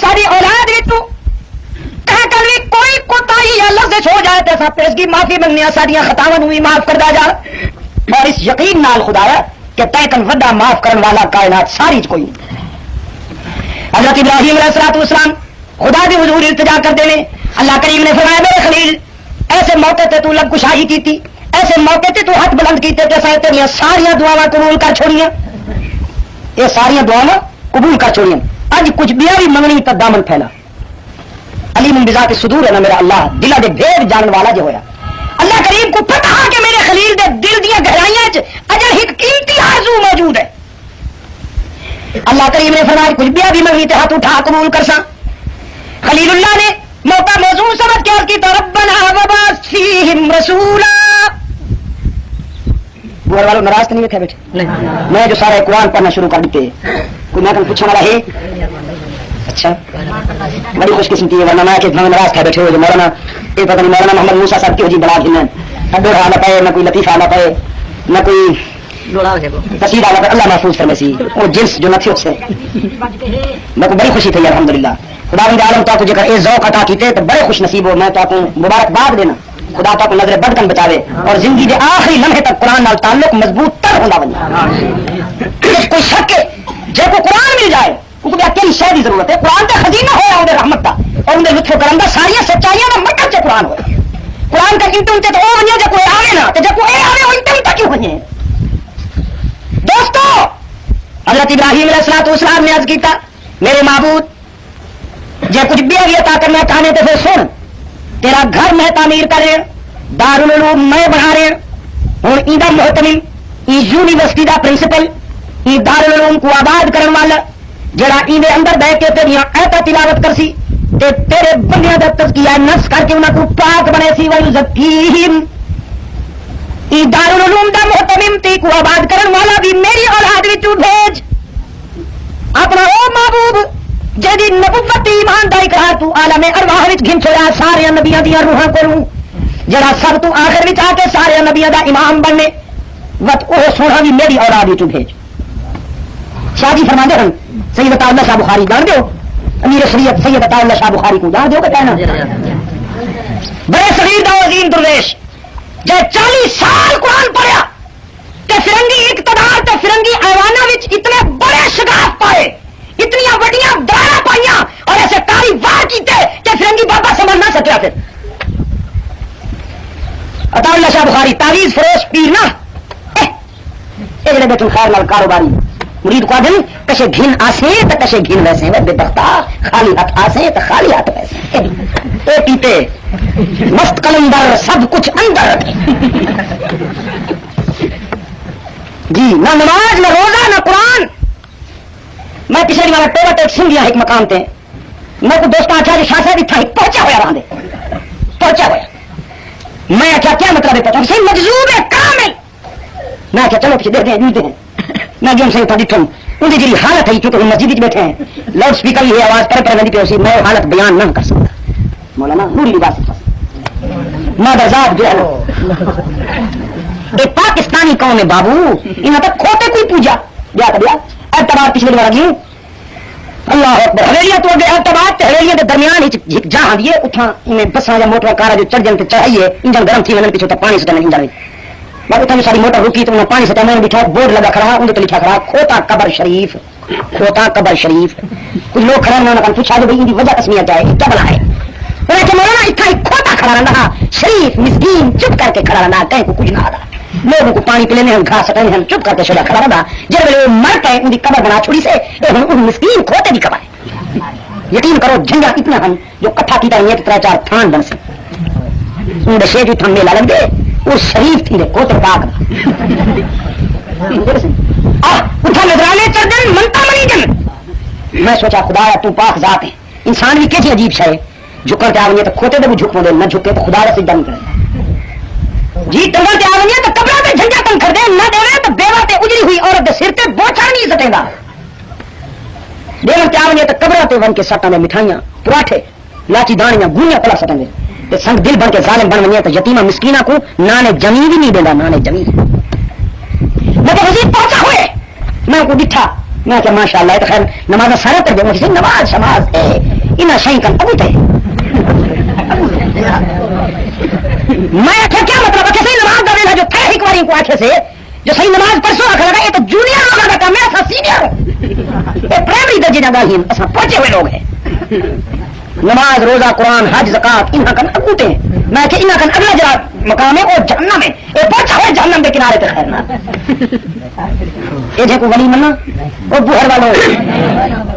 ساری اولاد بھی کوئی کوتاہی یا لفظ ہو جائے تو سب اس کی معافی منگنے ساری خطاواں بھی معاف کرتا جا اور اس یقین نال خدایا کہ تیکن وڈا معاف کرنے والا کائنات ساری کوئی حضرت ابراہیم علیہ الصلوۃ والسلام خدا دی حضور التجا کرتے ہیں اللہ کریم نے فرمایا میرے خلیل ایسے موقع تے تو لب کشائی کی تھی ایسے موقع تے تو ہاتھ بلند کیتے تے سارے تیریاں ساری دعاواں قبول کر چھوڑیاں یہ ساری دعاواں قبول کر چھوڑیاں اج کچھ بیا بھی منگنی تا دامن پھیلا علیم بذات الصدور ہے نا میرا اللہ دلہ دے بھید جانن والا جو ہویا اللہ کریم کو پتہ ہے کہ میرے خلیل دے دل دیا گہرائیاں وچ اجل ایک قیمتی آرزو موجود ہے اللہ کریم نے فرمایا کچھ بیا بھی منگنی تے ہاتھ اٹھا قبول کرساں خلیل اللہ نے موقع موضوع سمجھ کے عرض کی تو ربنا وبعث فیہم رسولا بوار والوں ناراض تو نہیں بیٹھے بیٹھے میں جو سارے قرآن پڑھنا شروع کر دیتے کوئی میں پوچھنے والا ہے اچھا بڑی خوش قسمتی ہے ورنہ میں کہ ناراض تھے بیٹھے ہوئے جو مولانا یہ پتہ نہیں مولانا محمد موسیٰ صاحب کی بڑا گھن ڈر آنا پائے نہ کوئی لطیفہ آنا پائے نہ کوئی تصویر آنا پائے اللہ محفوظ کرنے سی وہ جنس جو نہ تھی اس سے میں کو بڑی خوشی تھی الحمدللہ خدا بند عالم تو جے اے ذوق عطا کیتے تو بڑے خوش نصیب ہو میں تو آپ کو مبارکباد دینا خدا تو نظر بد کن بچاوے اور زندگی کے آخری لمحے تک قرآن نال تعلق مضبوط تر ہونا بنے کوئی شک ہے جے کو قرآن مل جائے کیونکہ اکیلی شے کی ضرورت ہے قرآن کا خزینہ ہوا انہیں رحمت کا اور انہیں لطف کرم کا ساری سچائیاں کا مکر سے قرآن ہو قرآن کا انتے انتے تو وہ بنیا جب کوئی آئے نا تو جب کوئی آئے وہ انتے انتا کیوں بنے دوستو حضرت ابراہیم علیہ الصلوۃ والسلام نے عرض کیتا میرے معبود جے کچھ بھی عطا کرنا چاہنے تو پھر سن تیرا گھر میں تعمیر کر رہے دارالعلوم میں بنا رہے ہوں ایندا محتمم ای یونیورسٹی دا پرنسپل ای دارالعلوم کو آباد کرن والا جڑا ایندے اندر بیٹھ کے تیریاں آیتاں تلاوت کرسی تے تیرے بندیاں دا تزکیہ نفس کر کے انہاں کو پاک بنے سی ویزکیہم ای دارالعلوم دا محتمم تی کو آباد کرن والا بھی میری اولاد وچوں بھیج اپنا او محبوب جدی نبوت ایمان دا اقرار تو عالم ارواح وچ گھن چھوڑا سارے نبیاں دی روحاں کولوں جڑا سب تو آخر وچ آ کے سارے نبیاں دا امام بننے وت او سونا بھی میری اولاد وچ بھیج شاہ جی فرماندے ہیں سید عطا اللہ شاہ بخاری جان دیو امیر شریعت سید عطا اللہ شاہ بخاری کو جان دیو کہ کہنا بڑے صغیر دا عظیم درویش جو 40 سال قرآن پڑھیا تے فرنگی اقتدار تے فرنگی ایواناں وچ اتنے بڑے شگاف پائے اتنی وڈیاں دارا پائیاں اور ایسے کاری وار کیتے کہ فرنگی بابا سمجھ نہ سکیا پھر عطا اللہ شاہ بخاری تعویذ فروش پیر نا اے جڑے بیٹھے خیر نال کاروباری مرید کو دن کشے گھن آسے تو کشے گھن ویسے بے بختا خالی ہاتھ آسے تو خالی ہاتھ ویسے اے پیتے مست کلندر سب کچھ اندر جی نہ نماز نہ روزہ نہ قرآن میں پچھلی والا ٹولا ٹیک سن لیا ایک مقام تے میں کو دوست آخیا جی شاہ صاحب اتنا ہی پہنچا ہوا رہا پہنچا ہوا میں آخیا کیا مطلب ہے پتا صحیح مجذوب ہے کامل میں آخیا چلو پیچھے دیکھتے ہیں جوتے ہیں میں جو صحیح ڈٹھوں ان کی جی حالت ہے کیونکہ مسجد بیٹھے ہیں لاؤڈ اسپیکر بھی آواز پر پہ پہ اسی میں حالت بیان نہ کر سکتا مولانا نوری لباس مادرزاد جو ہے یہ پاکستانی قوم ہے بابو یہاں تک کھوتے کوئی پوجا دیا کر دیا اعتبار پچھلے والا گیوں اللہ اکبر حویلیاں تو اگے اعتبار تے حویلیاں دے درمیان ایک جہاں دیے اتھاں انہیں بساں یا موٹر کارا جو چڑھ جن تے چڑھائیے انجن گرم تھی ونن پیچھے تے پانی سٹنے انجن میں اتھاں ساری موٹر رکی تے انہاں پانی سٹنے میں بٹھا بورڈ لگا کھڑا اون تے لکھا کھڑا کھوتا قبر شریف کھوتا قبر شریف کچھ لوگ کھڑے انہوں نے پوچھا کہ بھئی ان دی وجہ تسمیہ کیا ہے کیا بلا ہے انہوں کہ مولانا اتھا ہی کھوتا کھڑا رہنا شریف مسکین چپ کر کے کھڑا رہنا کہیں کو کچھ نہ آدا لوگوں کو پانی پلے ہیں گھاس سٹنے ہیں چپ کر کے شجا کھڑا رہا جب وہ مر کے ان کی قبر بنا چھوڑی سے ان مسکین کھوتے بھی قبر ہے یقین کرو جھنڈا اتنا ہم جو کٹھا کیتا ہے کہ 3-4 تھان بن سے ان دے شیخ تھان میلا لگ دے وہ شریف تھی دے کوتے پاک اٹھا نظرانے چڑھ دن منتا منی جن میں سوچا خدا تو پاک ذات ہے انسان بھی کیسی عجیب شے جھکر تے آونی تو کھوتے دے بھی جھک دے نہ جھکے تو خدا سے دم کرے جی ٹنگل تے آونی تو قبرہ تے جھنڈا تن کر دے نہ دے تو بیوہ تے اجری ہوئی عورت دے سر تے بوچھا نہیں سٹے گا دیون تے آونی تو قبرہ تے ون کے سٹاں دے مٹھائیاں پراٹھے لاچی دانیاں گویاں پلا سٹاں دے تے سنگ دل بن کے ظالم بن ونیا تو یتیمہ مسکینہ کو نانے جمی بھی نہیں دیندا نانے جمی میں تو وزیر پہنچا ہوئے میں کو ڈٹھا میں کہ ماشاء اللہ تو خیر نماز سارا کر دیں کسی نماز شماز انہیں شاہی کا ابو تھے میں آخیا کیا مطلب ہے صحیح نماز کا ویلا جو تھے ایک بار کو آخے سے جو صحیح نماز پرسوں رکھ لگا یہ تو جونیئر لوگوں کا کام ہے ایسا سینئر یہ پرائمری درجے کا گاہی ایسا پہنچے ہوئے لوگ ہیں نماز روزہ قرآن حج زکات انہاں کن ابوتے ہیں میں کہ انہاں کن اگلا جڑا مقام ہے وہ جہنم ہے یہ پہنچا ہوئے جہنم کے کنارے تے خیر نہ یہ جو ولی منا وہ بوہر والوں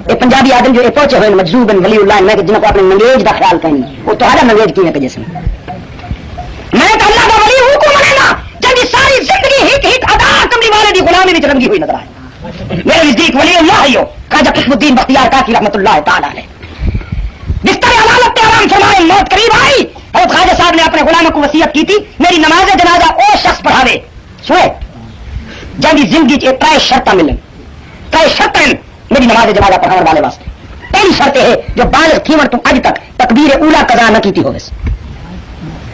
یہ پنجابی آدم جو پہنچے ہوئے مجذوب ولی اللہ میں کہ جنہوں کو اپنے ننگیج کا خیال کریں وہ تو ہر ننگیج کی ہے کہ جس میں کہ اللہ کا ولی ہوں کو منے نا جب ساری زندگی ہک ہک ادا کملی والے دی غلامی میں رنگی ہوئی نظر آئے میرے نزدیک ولی اللہ ہی ہو خواجہ قطب الدین بختیار کاکی رحمۃ اللہ تعالی علیہ بستر عدالت آرام فرمائے موت قریب آئی اور خواجہ صاحب نے اپنے غلاموں کو وصیت کی تھی میری نماز جنازہ وہ شخص پڑھاوے سوئے جب زندگی چ ترے شرط ملن ترے شرط میری نماز جنازہ پڑھانے والے واسطے پہلی شرط ہے جو بالغ تھیون تو اج تک تکبیر اولا قضا نہ کیتی ہوئے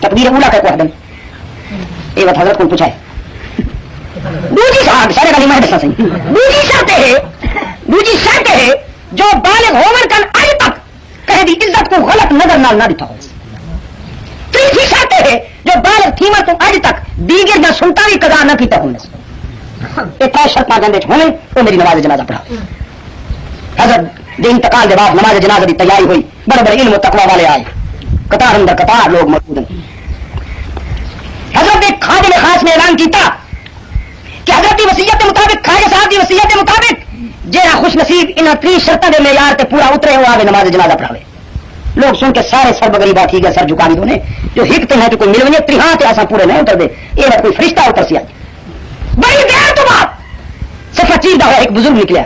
تکبیر اولا کا کوئی دن یہ بات حضرت کو پوچھا ہے دوسری صاحب سارے والی میں دسا صحیح دوسری شرط ہے جو بالغ ہوون کن اج تک کہہ دی عزت کو غلط نظر نہ دکھا ہو تیسری شرط ہے جو بالغ تھیون تو اج تک دیگر نہ سنتا بھی قضا نہ کیتا ہونے یہ تر شرط گندے ہونے وہ میری نماز جنازہ پڑھا حضرت دے انتقال کے بعد نماز جنازہ کی تیاری ہوئی بڑے بڑے علم و تقوی والے آئے قطار اندر قطار لوگ موجود ہیں حضرت خادم خاص نے اعلان کیتا کہ حضرت کی وصیت کے مطابق خواجہ صاحب کی وصیت کے مطابق جہاں خوش نصیب انہاں 30 شرطوں کے معیار تے پورا اترے ہوا آوے نماز جنازہ پڑھاوے لوگ سن کے سارے سر بگری بات ٹھیک ہے سر جھکا دی جو ہکتے ہیں تو کوئی مل وجے 30 ایسا پورے نہیں اتر دے یہ بات کوئی فرشتہ اتر سی بڑی دیر تو بعد صفا چیز دا ایک بزرگ نکلیا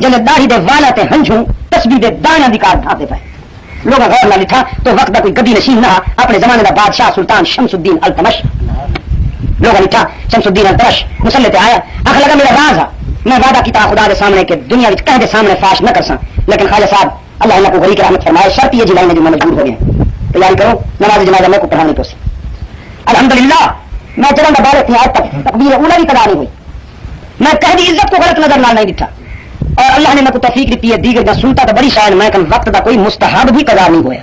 جن داڑھی دے والا تے ہنجھوں تسبیح دے دانا دی کار ڈھاتے پے لوگ غور نہ لکھا تو وقت دا کوئی گدی نشین نہ اپنے زمانے دا بادشاہ سلطان شمس الدین التمش لوگ لکھا شمس الدین التمش مسلح تے آیا آخر لگا میرا راز ہے میں وعدہ کیتا خدا دے سامنے کہ دنیا وچ کہہ دے سامنے فاش نہ کرساں لیکن خواجہ صاحب اللہ اللہ کو غریب رحمت فرمائے شرط یہ جلائے جو میں مجبور ہو گیا تیاری کرو نماز جنازہ میں کو پڑھانی پوسی الحمدللہ میں چلا بارے تھی آج تک تکبیر اولا بھی قضا نہیں ہوئی میں کہہ دی عزت کو غلط نظر نہ نہیں دکھا اور اللہ نے میں کو توفیق دیتی ہے دیگر نہ سنتا تو بڑی شاید میں کہ وقت کا کوئی مستحب بھی قضا نہیں ہوا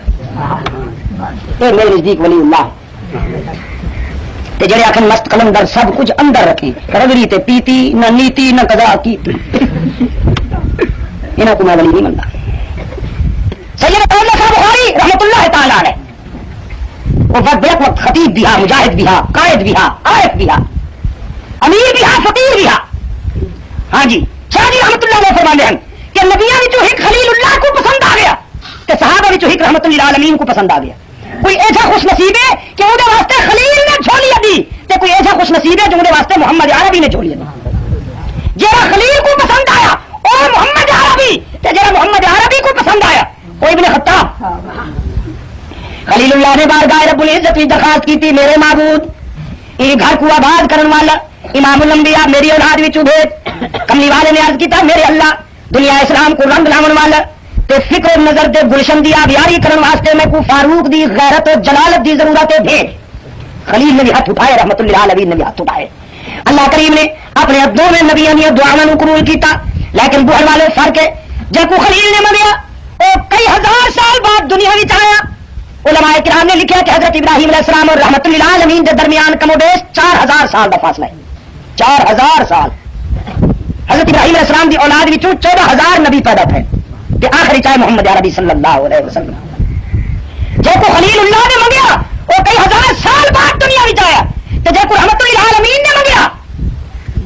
یہ میرے نزدیک ولی اللہ تے جڑے آخر مست قلندر سب کچھ اندر رکھیں رگڑی تے پیتی نہ نیتی نہ قضا کی انہوں کو میں ولی نہیں منتا سید قولا صاحب بخاری رحمت اللہ تعالی علیہ وہ وقت خطیب بھی ہا مجاہد بھی ہا قائد بھی ہا عارف بھی ہا امیر بھی ہا فقیر بھی ہا ہاں جی شاہ جی رحمت اللہ علیہ فرماتے ہیں کہ نبیاں وچوں ایک خلیل اللہ کو پسند آ گیا تے صحابہ وچوں ایک رحمت للعالمین کو پسند آ گیا کوئی ایسا خوش نصیب ہے کہ وہ واسطے خلیل نے جھولی دی تے کوئی ایسا خوش نصیب ہے جو وہ واسطے محمد عربی نے جھولی دی جہاں خلیل کو پسند آیا اور محمد عربی تے جہاں محمد عربی کو پسند آیا کوئی ابن خطاب خلیل اللہ نے بارگاہ رب العزت کی درخواست کی تھی میرے معبود یہ گھر کو آباد کرنے والا امام الانبیاء میری اولاد وچوں بھیج کملی والے نے عرض کیتا میرے اللہ دنیا اسلام کو رنگ لاون والا تے فکر نظر دے گلشن دی آبیاری کرن واسطے میں کو فاروق دی غیرت و جلالت دی ضرورت ہے بھیج خلیل نے بھی ہاتھ اٹھائے رحمت اللہ علیہ نے بھی ہاتھ اٹھائے اللہ کریم نے اپنے دو میں نبیوں دی دعاواں نو قبول کیتا لیکن بہر والے فرق ہے جب کو خلیل نے منگیا وہ کئی ہزار سال بعد دنیا وچ آیا علماء کرام نے لکھا کہ حضرت ابراہیم علیہ السلام اور رحمت للعالمین کے درمیان کم و بیش 4000 سال کا فاصلہ ہے 4000 سال حضرت ابراہیم علیہ السلام کی اولاد وچوں 14000 نبی پیدا تھے کہ آخری چاہے محمد عربی صلی اللہ علیہ وسلم جو کو خلیل اللہ نے منگیا وہ کئی ہزار سال بعد دنیا وچ آیا تو جو کو رحمت للعالمین نے منگیا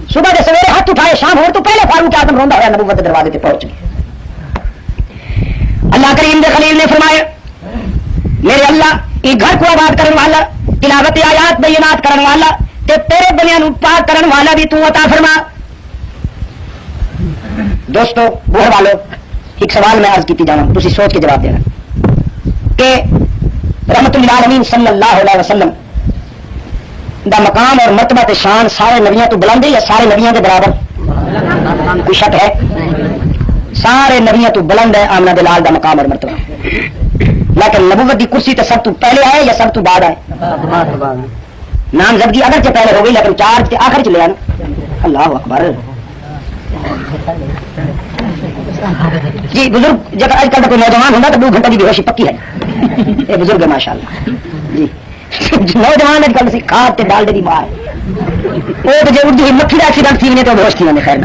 صبح کے سویرے ہاتھ اٹھائے شام ہو تو پہلے فاروق اعظم روندا ہوا نبوت کے دروازے پہ پہنچ گیا اللہ کریم دے خلیل نے فرمایا میرے اللہ یہ گھر کو آباد کرنے والا تلاوت آیات بینات کرنے والا تے تیرے بنیاں نو پاک کرنے والا بھی تو عطا فرما دوستو بوڑھ والو ایک سوال میں عرض کیتی جانا تسی سوچ کے جواب دینا کہ رحمت للعالمین صلی اللہ علیہ وسلم دا مقام اور مرتبہ تے شان سارے نبیوں تو بلند ہے یا سارے نبیوں کے برابر کوئی شک ہے سارے نبیوں تو بلند ہے آمنہ بلال دا مقام اور مرتبہ لیکن نبوت دی کرسی تے سب تو پہلے آئے یا سب تو بعد آئے نامزدگی اگرچہ پہلے ہو گئی لیکن چارج تے آخر چلے آنا اللہ اکبر جی بزرگ جب آج کل کا کوئی نوجوان ہوگا تو 2 گھنٹے کی بے ہوشی پکی ہے. یہ بزرگ ہے ماشاء اللہ. جی نوجوان آج کل کھاد ڈال دے مار وہ تو جی اردو مکھی کا ایکسیڈنٹ تھی تو بے ہوش تھی. خیر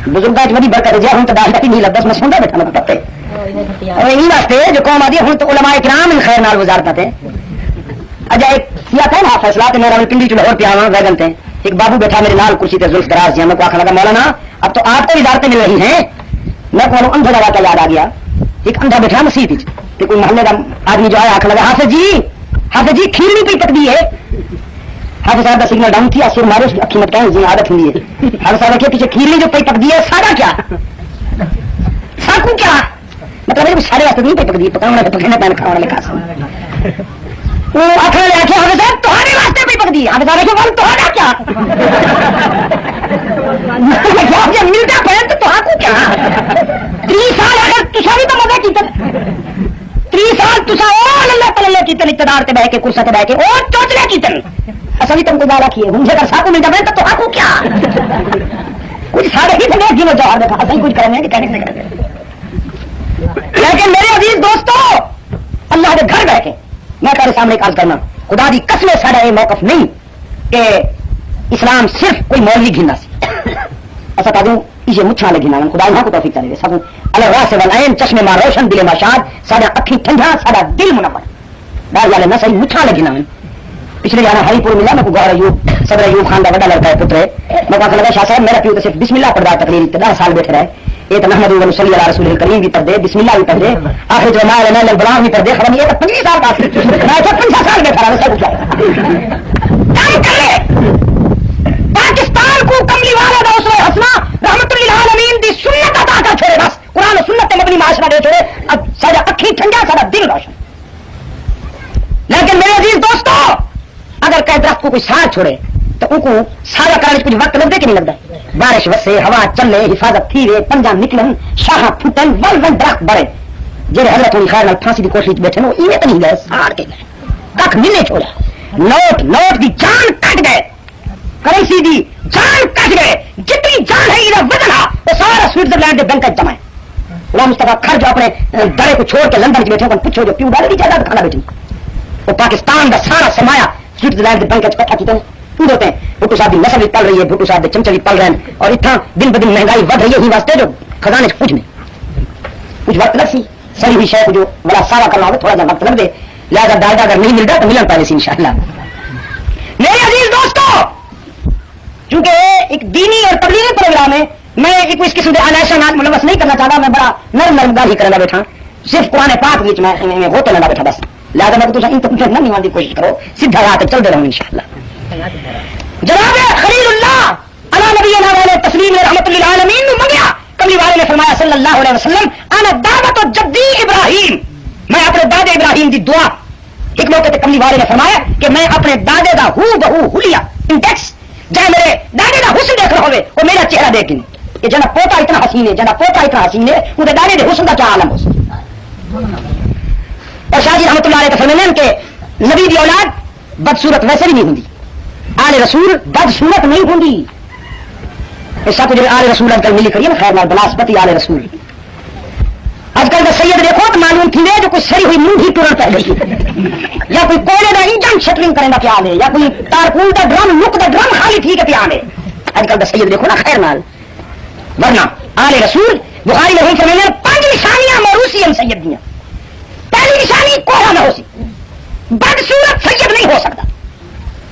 بزرگ بڑی برکت ہے. ہوں تو دال نہیں لگتا میں سنتا بیٹھا میں پتے اور انہیں واسطے جو قوم آدھی ہوں تو علماء کرام ان خیر نال وزارت تھے. اجا ایک کیا تھا نا فیصلہ تو میرا پنڈی چ لاہور پہ آنا ویگن تھے. ایک بابو بیٹھا میرے نال کرسی تے زلف دراز جی. میں کو آخر لگا مولانا اب تو آپ کو وزارتیں مل رہی ہیں. میں کو اندھا واقعہ یاد آ گیا. ایک اندھا بیٹھا مسیح کہ کوئی محلے کا آدمی جو ہے آخر لگا حافظ جی کھیر نہیں پی پکتی ہے. حافظ صاحب کا سگنل ڈاؤن تھی سر مارو اکھی مت کہیں جی عادت ہوئی ہے. حافظ صاحب رکھے پیچھے کھیر نہیں جو پی پکتی ہے سارا کیا ساکو کیا مطلب سارے واسطے نہیں پی پکتی پکاؤ پکانے پین کھاؤ والے خاص وہ آخر لے آخیا حافظ صاحب تمہارے واسطے بھی پکتی. حافظ صاحب رکھے بول تمہارا کیا ملتا پہ تو کو کیا 30 سال اگر تصا بھی تو مزہ کی 30 سال تصا اللہ تعالی کی اقتدار سے بہ کے کرسا سے بہ کے اور چوچلے کی اصل ہی تم کو گالا کیے ہوں اگر ساکو ملتا پہ تو کو کیا کچھ سارے ہی تھے جی میں جواب دیکھا اصل کچھ کریں گے کہنے سے کریں گے. لیکن میرے عزیز دوستو اللہ کے گھر بیٹھے میں تیرے سامنے کال کرنا خدا دی قسم سارا یہ موقف نہیں کہ اسلام صرف کوئی مولوی گھننا سی ایسا کہہ دوں یہ مچھا لے گھنا خدا یہاں کو توفیق چلے گا سب اللہ راہ سے والائن چشمے ماں روشن دل ماشاد سارا اکھی ٹھنڈا سارا دل منور باہر والے نہ صحیح مچھا لے گھنا پچھلے جانا ہری پور ملا میں کو گور ایوب صدر ایوب خان کا بڑا لڑکا ہے پتر ہے. میں کہا لگا شاہ صاحب میرا پیو تو صرف بسم اللہ پڑھتا تقریر 10 سال بیٹھے رہے. یہ تو محمد صلی اللہ رسول کریم بھی پڑھ دے بسم اللہ بھی پڑھ دے آخر جو میں بلام بھی پڑھ دے خبر یہ تو 25 سال کا 50 سال بیٹھا رہا سب کچھ پاکستان کو کملی والا دا اسوہ حسنہ رحمت للعالمین دی سنت عطا کر چھوڑے بس قرآن و سنت مبنی معاشرہ دے چھوڑے اب سارا اکھی ٹھنڈا سارا دل روشن. لیکن میرے عزیز دوستو اگر کہ درخت کو کوئی سار چھوڑے تو ان کو سارا کرنے کچھ وقت لگتا کہ نہیں لگتا. بارش وسے ہوا چلے حفاظت تھی رہے پنجا نکلن شاہ پھٹن ول ول درخت بڑے جہے حضرت علی خیر پھانسی کی کوشش بیٹھے وہ ایویں تو نہیں گئے ساڑ کے گئے کھ ملے چھوڑا نوٹ کی جان کٹ گئے کرنسی دی جان کٹ گئے جتنی جان ہے یہ وزن وہ سارا سوئٹزرلینڈ کے بینک جمع ہے. غلام مصطفیٰ کھر جو اپنے دڑے کو چھوڑ کے لندن بیٹھے کو پوچھو جو پیو ڈالے کی جائیداد کھانا بیٹھی وہ پاکستان کا سارا سرمایہ سوئٹزرلینڈ کے بینک کٹھا کیتے پور ہوتے ہیں. بھٹو صاحب کی نسل بھی پل رہی ہے بھٹو صاحب کے چمچے بھی پل رہے ہیں اور اتنا دن بدن مہنگائی بڑھ رہی ہے. واسطے جو خزانے سے کچھ نہیں کچھ وقت لگ سی صحیح ہوئی شاید جو بڑا سارا کرنا ہوگا تھوڑا سا وقت لگ دے لہٰذا ڈاٹا اگر نہیں ملتا تو ملن پہلے سے انشاءاللہ. میرے عزیز دوستو چونکہ ایک دینی اور تبلیغی پروگرام ہے میں ایک اس قسم کے آلائشانات ملوث نہیں کرنا چاہتا. میں بڑا نرم گاہی کرنا بیٹھا صرف قرآن پاک بیچ میں ہوتے نہ بیٹھا بس لہٰذا میں تو ان تک نہ نمانے کی کوشش کرو سیدھا راہ پہ چلتے رہوں انشاءاللہ. جناب خلیل اللہ علی نبینا والے تسلیم رحمت للعالمین نے منگیا کملی والے نے فرمایا صلی اللہ علیہ وسلم انا دعوت جدی ابراہیم میں اپنے دادے ابراہیم دی دعا. ایک موقع تے کملی والے نے فرمایا کہ میں اپنے دادے دا ہو بہو ہولیا انڈیکس جائے میرے دادے دا حسن دیکھ رہا ہوئے وہ میرا چہرہ دیکھ نہیں یہ جنا پوتا اتنا حسین ہے جنا پوتا اتنا حسین ہے وہ دادے دے حسن کا کیا عالم ہو. اور شاہ جی رحمت اللہ علیہ فرمانے کہ نبی دی اولاد بدصورت ویسے بھی نہیں ہوندی آل رسول بدصورت نہیں ہوندی. ایسا کچھ آل رسول آج کل ملی کریے نا خیر بناسپتی آل رسول آج کل کا سید دیکھو تو معلوم تھی جو کوئی سری ہوئی منہ ہی ٹورن پہ گئی یا کوئی کوئلے کا انجن شٹرنگ کرنے کا پیان ہے یا کوئی تارکول کا ڈرم لک کا ڈرم خالی تھی کے پیان ہے. آج کل کا سید دیکھو نا خیر نال ورنہ آل رسول بخاری میں فرمایا 5 نشانیاں موروثی ہیں سید دیاں. پہلی نشانی کوڑا نہ ہو سی بدصورت سید نہیں ہو سکتا.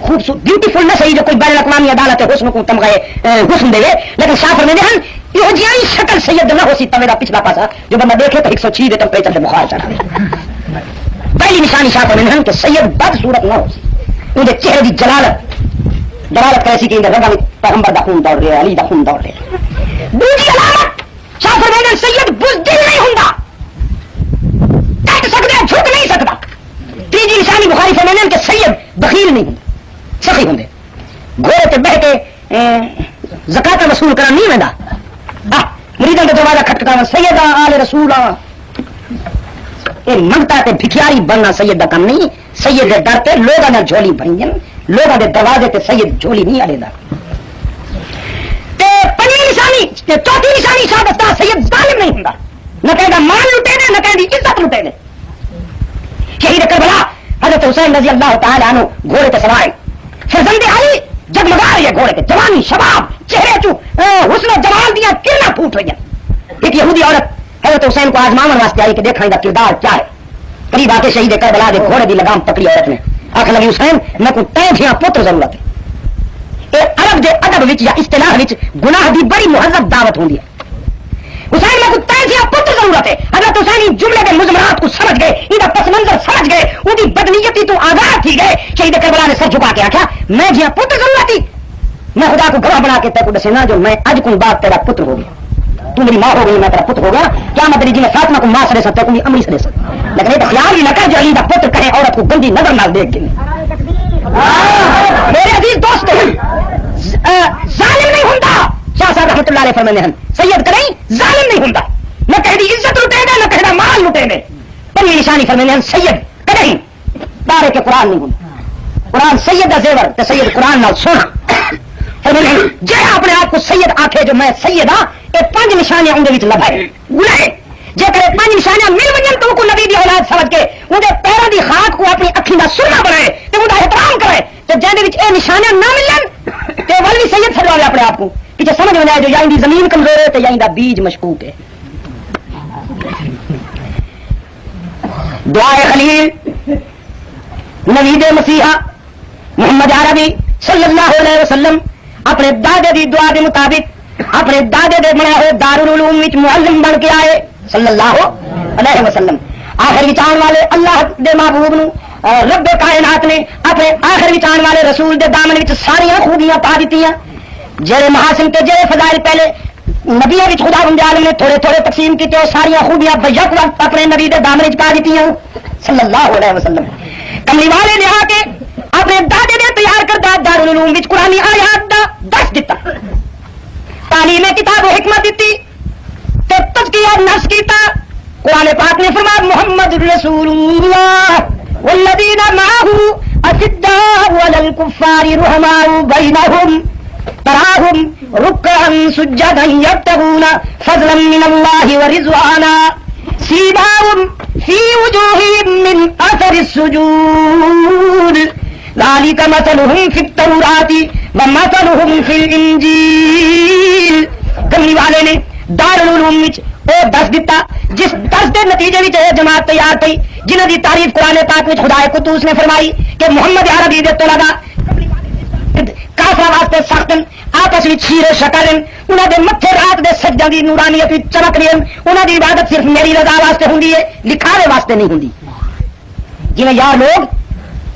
خوبصورت بیوٹیفل نہ صحیح جو کوئی بین الاقوامی عدالت حسن کو تمغے حسن دے لیکن صاف فرماتے ہیں یہ جیانی شکل سید نہ ہو سی تمہارا پچھلا پاسا جو بندہ دیکھے تو 106 دے ٹمپریچر سے بخار چڑھا دے. پہلی نشانی صاف فرماتے ہیں کہ سید بدصورت نہ ہو سی ان کے چہرے کی جلالت کیسی کہ رگا میں پیغمبر دا خون دوڑ رہے علی دا خون دوڑ رہے. دوسری علامت صاف فرماتے ہیں سید بزدل نہیں ہوندا کٹ سکتا جھک نہیں سکتا. تیسری نشانی بخاری فرماتے ہیں کہ سید بخیل نہیں ہوندا سخی ہوں گھوڑے تے بہ کے زکات وصول کرنا نہیں وہدا مریدوں کے دروازہ کھٹکھٹانا سید آل رسول منگتا تے بھکیاری بننا سید کا کام نہیں. سید کے در تے لوگوں نے جھولی بھری لوگوں کے دروازے تے سید جھولی نہیں آلے دا. پنجویں نشانی چوتھی نشانی شہادت سید ظالم حسین رضی اللہ تعالی عنہ گھوڑے پہ سوار فرزند علی جگمگا رہی ہے گھوڑے پہ جوانی شباب چہرے چو حسن و جمال دیا کرنا پھوٹ رہی ہے. ایک یہودی عورت حضرت حسین کو آزماون واسطے آئی کہ دیکھنے کا کردار کیا ہے. قریب آ کے شہید کربلا دے گھوڑے دی لگام پکڑی عورت نے آخر لگی حسین میں کو تیجیاں پتر ضرورت ہے. عرب دے ادب وچ یا اصطلاح وچ گناہ دی بڑی مہذب دعوت ہوندی ہے. حسین میں کو تیجیاں پتر ضرورت ہے. حضرت حسین جملے کے مضمرات کو سمجھ گئے, ان کا پس منظر سمجھ گئے, ان کی بدنیتی تو آزاد تھی گئے. شہید کربلا نے سر جھکا کے آخیا میں جہاں پتر ضرورت تھی میں خدا کو گواہ بنا کے تیرے کو دسنا جو میں اج کو بعد تیرا پتر ہو گیا. تو میری ماں ہو گئی میں تیرا پتر ہو گیا. کیا مطلب جی میں فاطمہ کو ماں سڑے سکتا ہوں امری سڑے سکتا, لیکن یہ تو خیال بھی نہ کر جو علی کا پتر کہے عورت کو گندی نظر نہ دیکھ کے. میرے عزیز دوست ظالم نہیں ہوتا. شاہ صاحب رحمۃ اللہ علیہ فرماتے ہیں سید کریں ظالم نہیں ہوتا, نہ کہہ دی عزت لٹے گا نہ کہہ دا مال لٹے گے. پہلی نشانی فرماتے ہیں سید کریں تارے کے قرآن نہیں ہوتا. قرآن سید کا زیور تو سید قرآن نال سونا جی اپنے آپ کو سید آخے جو میں سید ہاں یہ 5 نشانیاں اندر لبائے گلائے جے کرے 5 نشانیاں مل ون تو کو نبی دی اولاد سمجھ کے اندر پیروں دی خاک کو اپنی اکھی دا سرما بنائے تو ان احترام کرے. تو جہاں یہ نشانیاں نہ ملن تو ول بھی سید سجوا اپنے آپ کو پیچھے سمجھ میں آئے جو یا ان کی زمین کمزور ہے تو یا ان کا بیج مشکوک ہے. دعائے خلیل نوید مسیحا محمد عربی صلی اللہ علیہ وسلم اپنے دادے دی دعا دے مطابق اپنے دادے دے بنا ہوئے دارالعلوم وچ معلم بن کے آئے صلی اللہ علیہ وسلم. آخر وچان والے اللہ دے محبوب نو رب کائنات نے اپنے آخر وچان والے رسول دے دامن وچ ساری خوبیاں پا دتیاں. جڑے محاسن تے جڑے فضائل پہلے نبیوں وچ خدا بند عالم نے تھوڑے تھوڑے تقسیم کیتے اور ساری خوبیاں بیک وقت اپنے نبی دے دامن وچ پا دتیاں صلی اللہ علیہ وسلم. کملی والے نے آ کے اپنے دادے نے تیار کردہ دارالعلوم وچ قرآنی آیات دا درس دتا, تعلیم کتاب و حکمت دیتی تے تزکیہ نفس کیتا. قرآن پاک نے فرمایا محمد رسول اللہ والذین معه اشداء علی الکفار رحماء بینہم تراہم رکعا سجدا یبتغون فضلا من اللہ ورضوانا سیماہم فی وجوہہم من اثر السجود ذالک مثلہم فی التوراۃ ومثلہم فی الانجیل. کملی والے نے دارالعلوم وچ او درس دیتا جس درس دے نتیجے وچ جماعت تیار تھی جنہاں دی تعریف قرآن پاک وچ خدا قدوس نے فرمائی کہ محمد عربی دے طلباء کافر واسطے سخت آپس وچ شیر شکل انہاں دے متھے رات دے سجدہ دی نورانیت وچ چمک رہی انہاں دی عبادت صرف میری رضا واسطے ہوندی ہے لکھاوے واسطے نہیں ہوندی. جویں یار لوگ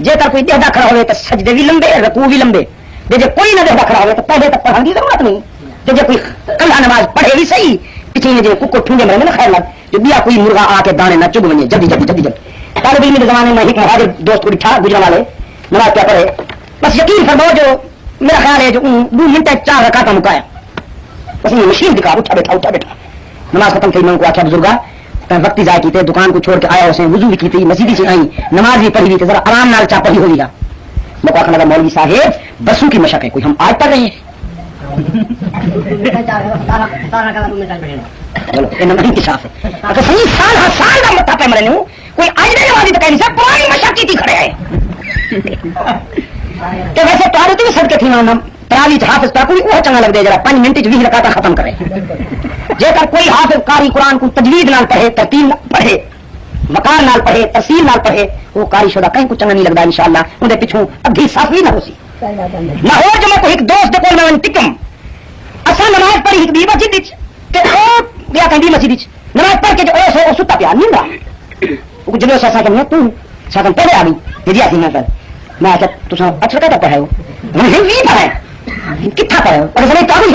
جے تر کوئی دیکھدا کھڑا ہوئے تو سجدے بھی لمبے رکوع بھی لمبے, جے کوئی نہ دیکھدا کھڑا ہوئے تو پہلے تک پڑھن دی ضرورت نہیں. جے کوئی کلا نماز پڑھے بھی صحیح پیچھے جی ککڑ ٹھونگے مرے نا خیر لگ جو بیا کوئی مرغا آ کے دانے نہ چگ بنے جلدی جلدی جلدی جلدی. طالب علم کے زمانے میں ایک مہاجر دوست کو بٹھا گجرا والے نماز کیا پڑھے بس یقین فرماؤ جو میرا خیال ہے جو 2 منٹ 4 رکعت مکایا بس مشین دکھا اٹھا بیٹھا نماز ختم کی. میں کو آخیا بزرگا وقتی ضائع کی دکان کو چھوڑ کے آیا اسے وضو بھی کی تھی مسجد سے آئی نماز بھی پڑھی تھی ذرا آرام نال چا پڑھی ہوئی. میں کو آخر لگا مولوی صاحب بسوں کی مشق ہے کوئی ہم آج پڑھ رہے ہیں چلو انصاف ہے اگر صحیح سال ہر سال کا متا پہ مرنے ہوں کوئی آج نہیں نمازی تو کہیں سب پرانی مشق کی تھی کھڑے ہے کہ ویسے تاری تو بھی صدقے تھی نا تراوی حافظ پہ کوئی وہ چنگا لگ دے جرا 5 منٹ 20 رکعت ختم کرے. جے کر کوئی حافظ قاری قرآن کو تجوید نال پڑھے ترتیل پڑھے مکان نال پڑھے تفصیل نال پڑھے وہ قاری شدہ کہیں کچھ چنگا نہیں لگتا انشاءاللہ اندر پیچھوں ادھی صافی نہ ہو سی نہ ہو جو میں کوئی ایک دوست کو میں ٹکم اصل نماز پڑھی ایک بھی مسجد تے او گیا کہیں مسجد نماز پڑھ کے جو او ستا پیا نہیں رہا وہ جلو سے کہ تو ساتھ پہلے آ گئی جی آتی میں کر میں آخر تو اچھا کہتا پڑھا ہو میں نے بھی پڑھا ہے کتنا پڑھا ہو اور زمین کام ہی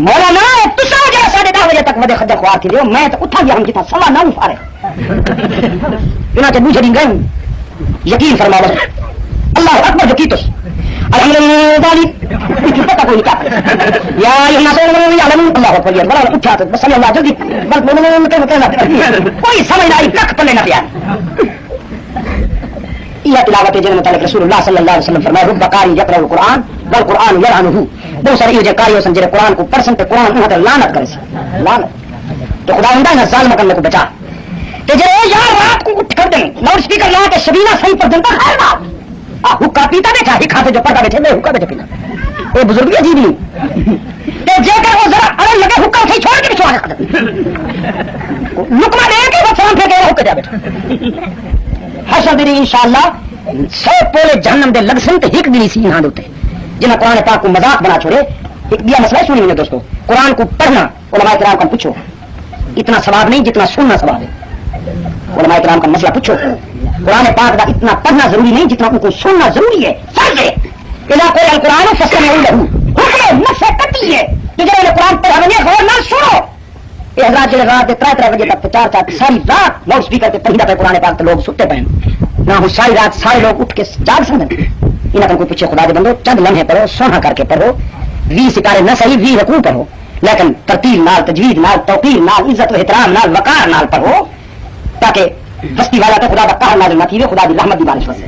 مولانا تو سو جا 10:30 بجے تک مدے خدا خوار تھی میں تو اٹھا گیا ہم کتنا 9:15 فارے چنانچہ بوجھ گئے یقین فرما بس اللہ اکبر جو کی تو الحمدللہ پتہ کوئی کیا یا اللہ اکبر بڑا اٹھا تو بس اللہ جلدی کوئی سمجھ نہیں کھ پلے نہ پیا. یہ تلاوت جن متعلق رسول اللہ صلی اللہ علیہ وسلم فرمایا رب قاری یقرأ القرآن والقرآن یلعنہ. بہت سارے یہ قاری ہوسن جڑے قرآن کو پڑھن تے قرآن انہاں تے لعنت کرے سی لعنت تو خدا ہوندا ہے ظالم کرنے کو بچا. کہ جو یار رات کو اٹھ کر دیں لاؤڈ اسپیکر لا کے شبینہ صحیح پر دن خیر بات حکا پیتا بیٹھا ہی کھاتے جو پڑھتا بیٹھے میں حکا بیٹھے پینا وہ بزرگ بھی عجیب نہیں کہ جے کر وہ ذرا ارے لگے حکا صحیح چھوڑ کے بھی سوال کر لکما دے کے وہ فون پھینکے حکا جا بیٹھا حشر دن انشاءاللہ 100 پولے جہنم دے لگ سن تے ہک دی سی یہاں دوتے جنہاں قرآن پاک کو مذاق بنا چھوڑے. ایک دیا مسئلہ سنی میں دوستو قرآن کو پڑھنا علماء کرام کا پوچھو اتنا ثواب نہیں جتنا سننا ثواب ہے. علماء کرام کا مسئلہ پوچھو قرآن پاک کا اتنا پڑھنا ضروری نہیں جتنا ان کو سننا ضروری ہے. فرض ہے اذا قرئ القرآن فاستمعوا له حکم نفس قطعی ہے کہ جب قرآن پڑھا بنے غور نہ سنو. یہ حضرات جڑے رات 3 بجے تک 4 ساری رات لاؤڈ اسپیکر پہ پڑھنا پہ قرآن پاک تو لوگ ستے پے نہ ہو ساری رات سارے لوگ اٹھ کے جاگ سکتے انہیں کوئی پوچھے خدا دے بندو چند لمحے پڑھو سونا کر کے پڑھو 20 ستارے نہ صحیح 20 رکوع پڑھو لیکن ترتیل نال تجوید نال توقیر نال عزت و احترام نال وقار نال پڑھو تاکہ بستی والا تو خدا کا قہر نازل نہ تھی خدا دی رحمت دی بارش وسے.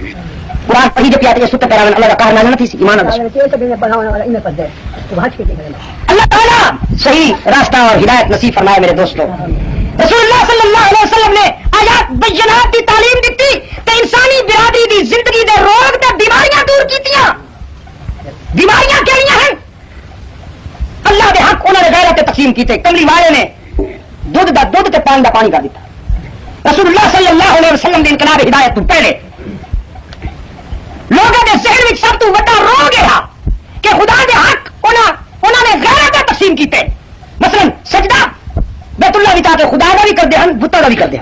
قرآن پڑھی جو پیاتے ستے پیراون اللہ کا قہر نازل نہ تھی ایمان اللہ تعالیٰ صحیح راستہ اور ہدایت نصیب فرمائے. میرے دوستوں رسول اللہ صلی اللہ علیہ وسلم نے آیات بینات کی تعلیم دیتی کہ انسانی برادری دی زندگی دے روگ تے بیماریاں دور کیتیاں. بیماریاں کیڑیاں ہیں اللہ دے حق انہوں نے غیرت تقسیم کیتے. کملی والے نے دودھ دا دودھ تے پانی دا پانی کر دیتا. رسول اللہ صلی اللہ علیہ وسلم دے انقلاب ہدایت تو پہلے لوگوں کے ذہن میں سب تو بڑا روگ ہے کہ خدا دے حق انہوں نے غیرت تقسیم کیتے. مثلا سجدہ بیت اللہ بھی چاہتے خدا کا بھی کر دے ہم بتوں کا بھی کر دے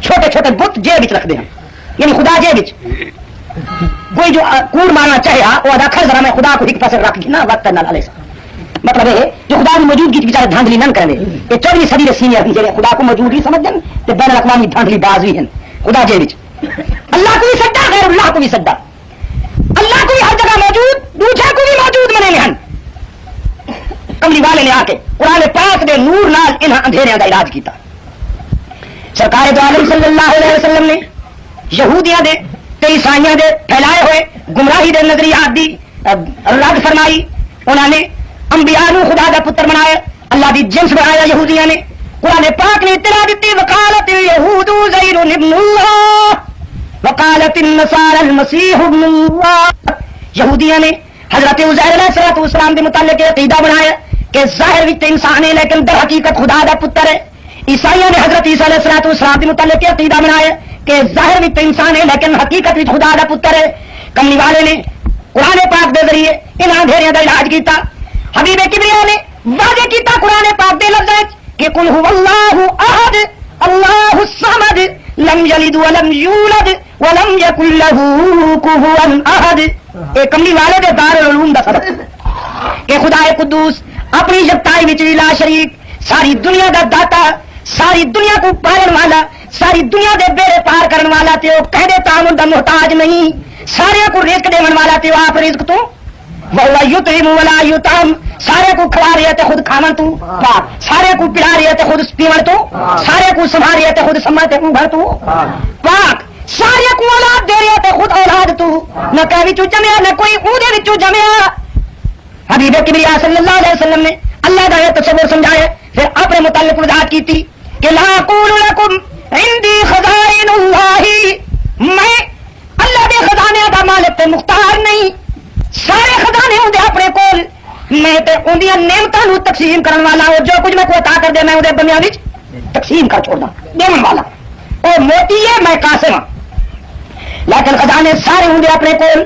چھوٹے چھوٹے بت جیب رکھ دے یعنی خدا جیب کوئی جو کوڑ مارنا چاہے وہ ادا کر ذرا میں خدا کو ایک پاس رکھ نا وقت نہ ڈالے. مطلب ہے جو خدا کی موجودگی کی بیچارے دھاندلی نہ کریں یہ 14ویں صدی کے سینئر بھی خدا کو موجود ہی سمجھ دیں تو بین الاقوامی دھاندلی باز بھی ہیں. خدا جیب اللہ کو بھی سجدہ غیر اللہ کو بھی سجدہ اللہ کو بھی ہر جگہ موجود دوسرے کو بھی موجود منے ہیں. کملی والے نے آ کے قرآن پاک دے نور نال انہاں اندھیریاں دا علاج کیتا. سرکار دو عالم صلی اللہ علیہ وسلم نے یہودیاں دے تے عیسائیاں دے پھیلائے ہوئے گمراہی دے نظریات دی رد فرمائی. انہوں نے انبیاء نو خدا دا پتر بنایا اللہ دی جنس بنایا. یہودیاں نے قرآن پاک نے اطلاع دیتی وقالت اليہود عزیر ابن اللہ وقالت النصارى المسیح ابن اللہ. یہودیاں نے حضرت عزیر علیہ السلام دے متعلق عقیدہ بنایا کہ ظاہر وچ انسان ہے لیکن در حقیقت خدا دا پتر ہے. عیسائیوں نے حضرت عیسیٰ علیہ السلام کے متعلق عقیدہ بنایا کہ ظاہر وچ انسان ہے لیکن حقیقت وچ خدا دا پتر ہے. کملی والے نے قرآن پاک دے ذریعے ان اندھیریاں دا علاج کیتا. حبیب کبریا نے واضح کیتا قرآن پاک دے لفظ کہ قل هو اللہ احد اللہ الصمد لم یلد ولم یولد ولم یکن له کفوا احد. اے کملی والے دے دارالعلوم دا سبق کہ خدا قدوس اپنی یکتائی وچ لا شریک ساری دنیا دا داتا ساری دنیا کو پالن والا ساری دنیا دے بیڑے پار کرن والا تے او کہدے تعامل دا محتاج نہیں سارے کو رزق دیون والا تے آپ رزق تو وہو یطعم ولا یطعم سارے کو کھلا رہی ہے تے خود کھاون تو پاک سارے کو پلا رہی ہے تے خود پیون تو سارے کو سنبھال رہی ہے تے خود سنبھال تے گھر تو پاک سارے کو اولاد دے رہی ہے تے خود اولاد تو نہ کہ وچوں جمیا نہ کوئی اودے وچوں جمیا. حبیب کبریا صلی اللہ علیہ وسلم نے اللہ کا یہ تصور سمجھایا پھر اپنے متعلق وضاحت کی تھی کہ لا اقول لکم عندی خزائن اللہ میں اللہ دے خزانے دا مالک تے مختار نہیں سارے خزانے ہوندے اپنے کول میں تے اوندیاں نعمتاں نو تقسیم کرن والا ہوں جو کچھ میں کو عطا کر دے میں اودے بندیاں وچ تقسیم کر چھوڑدا دیون والا او موتی ہے میں قاسم لیکن خزانے سارے ہوندے اپنے کول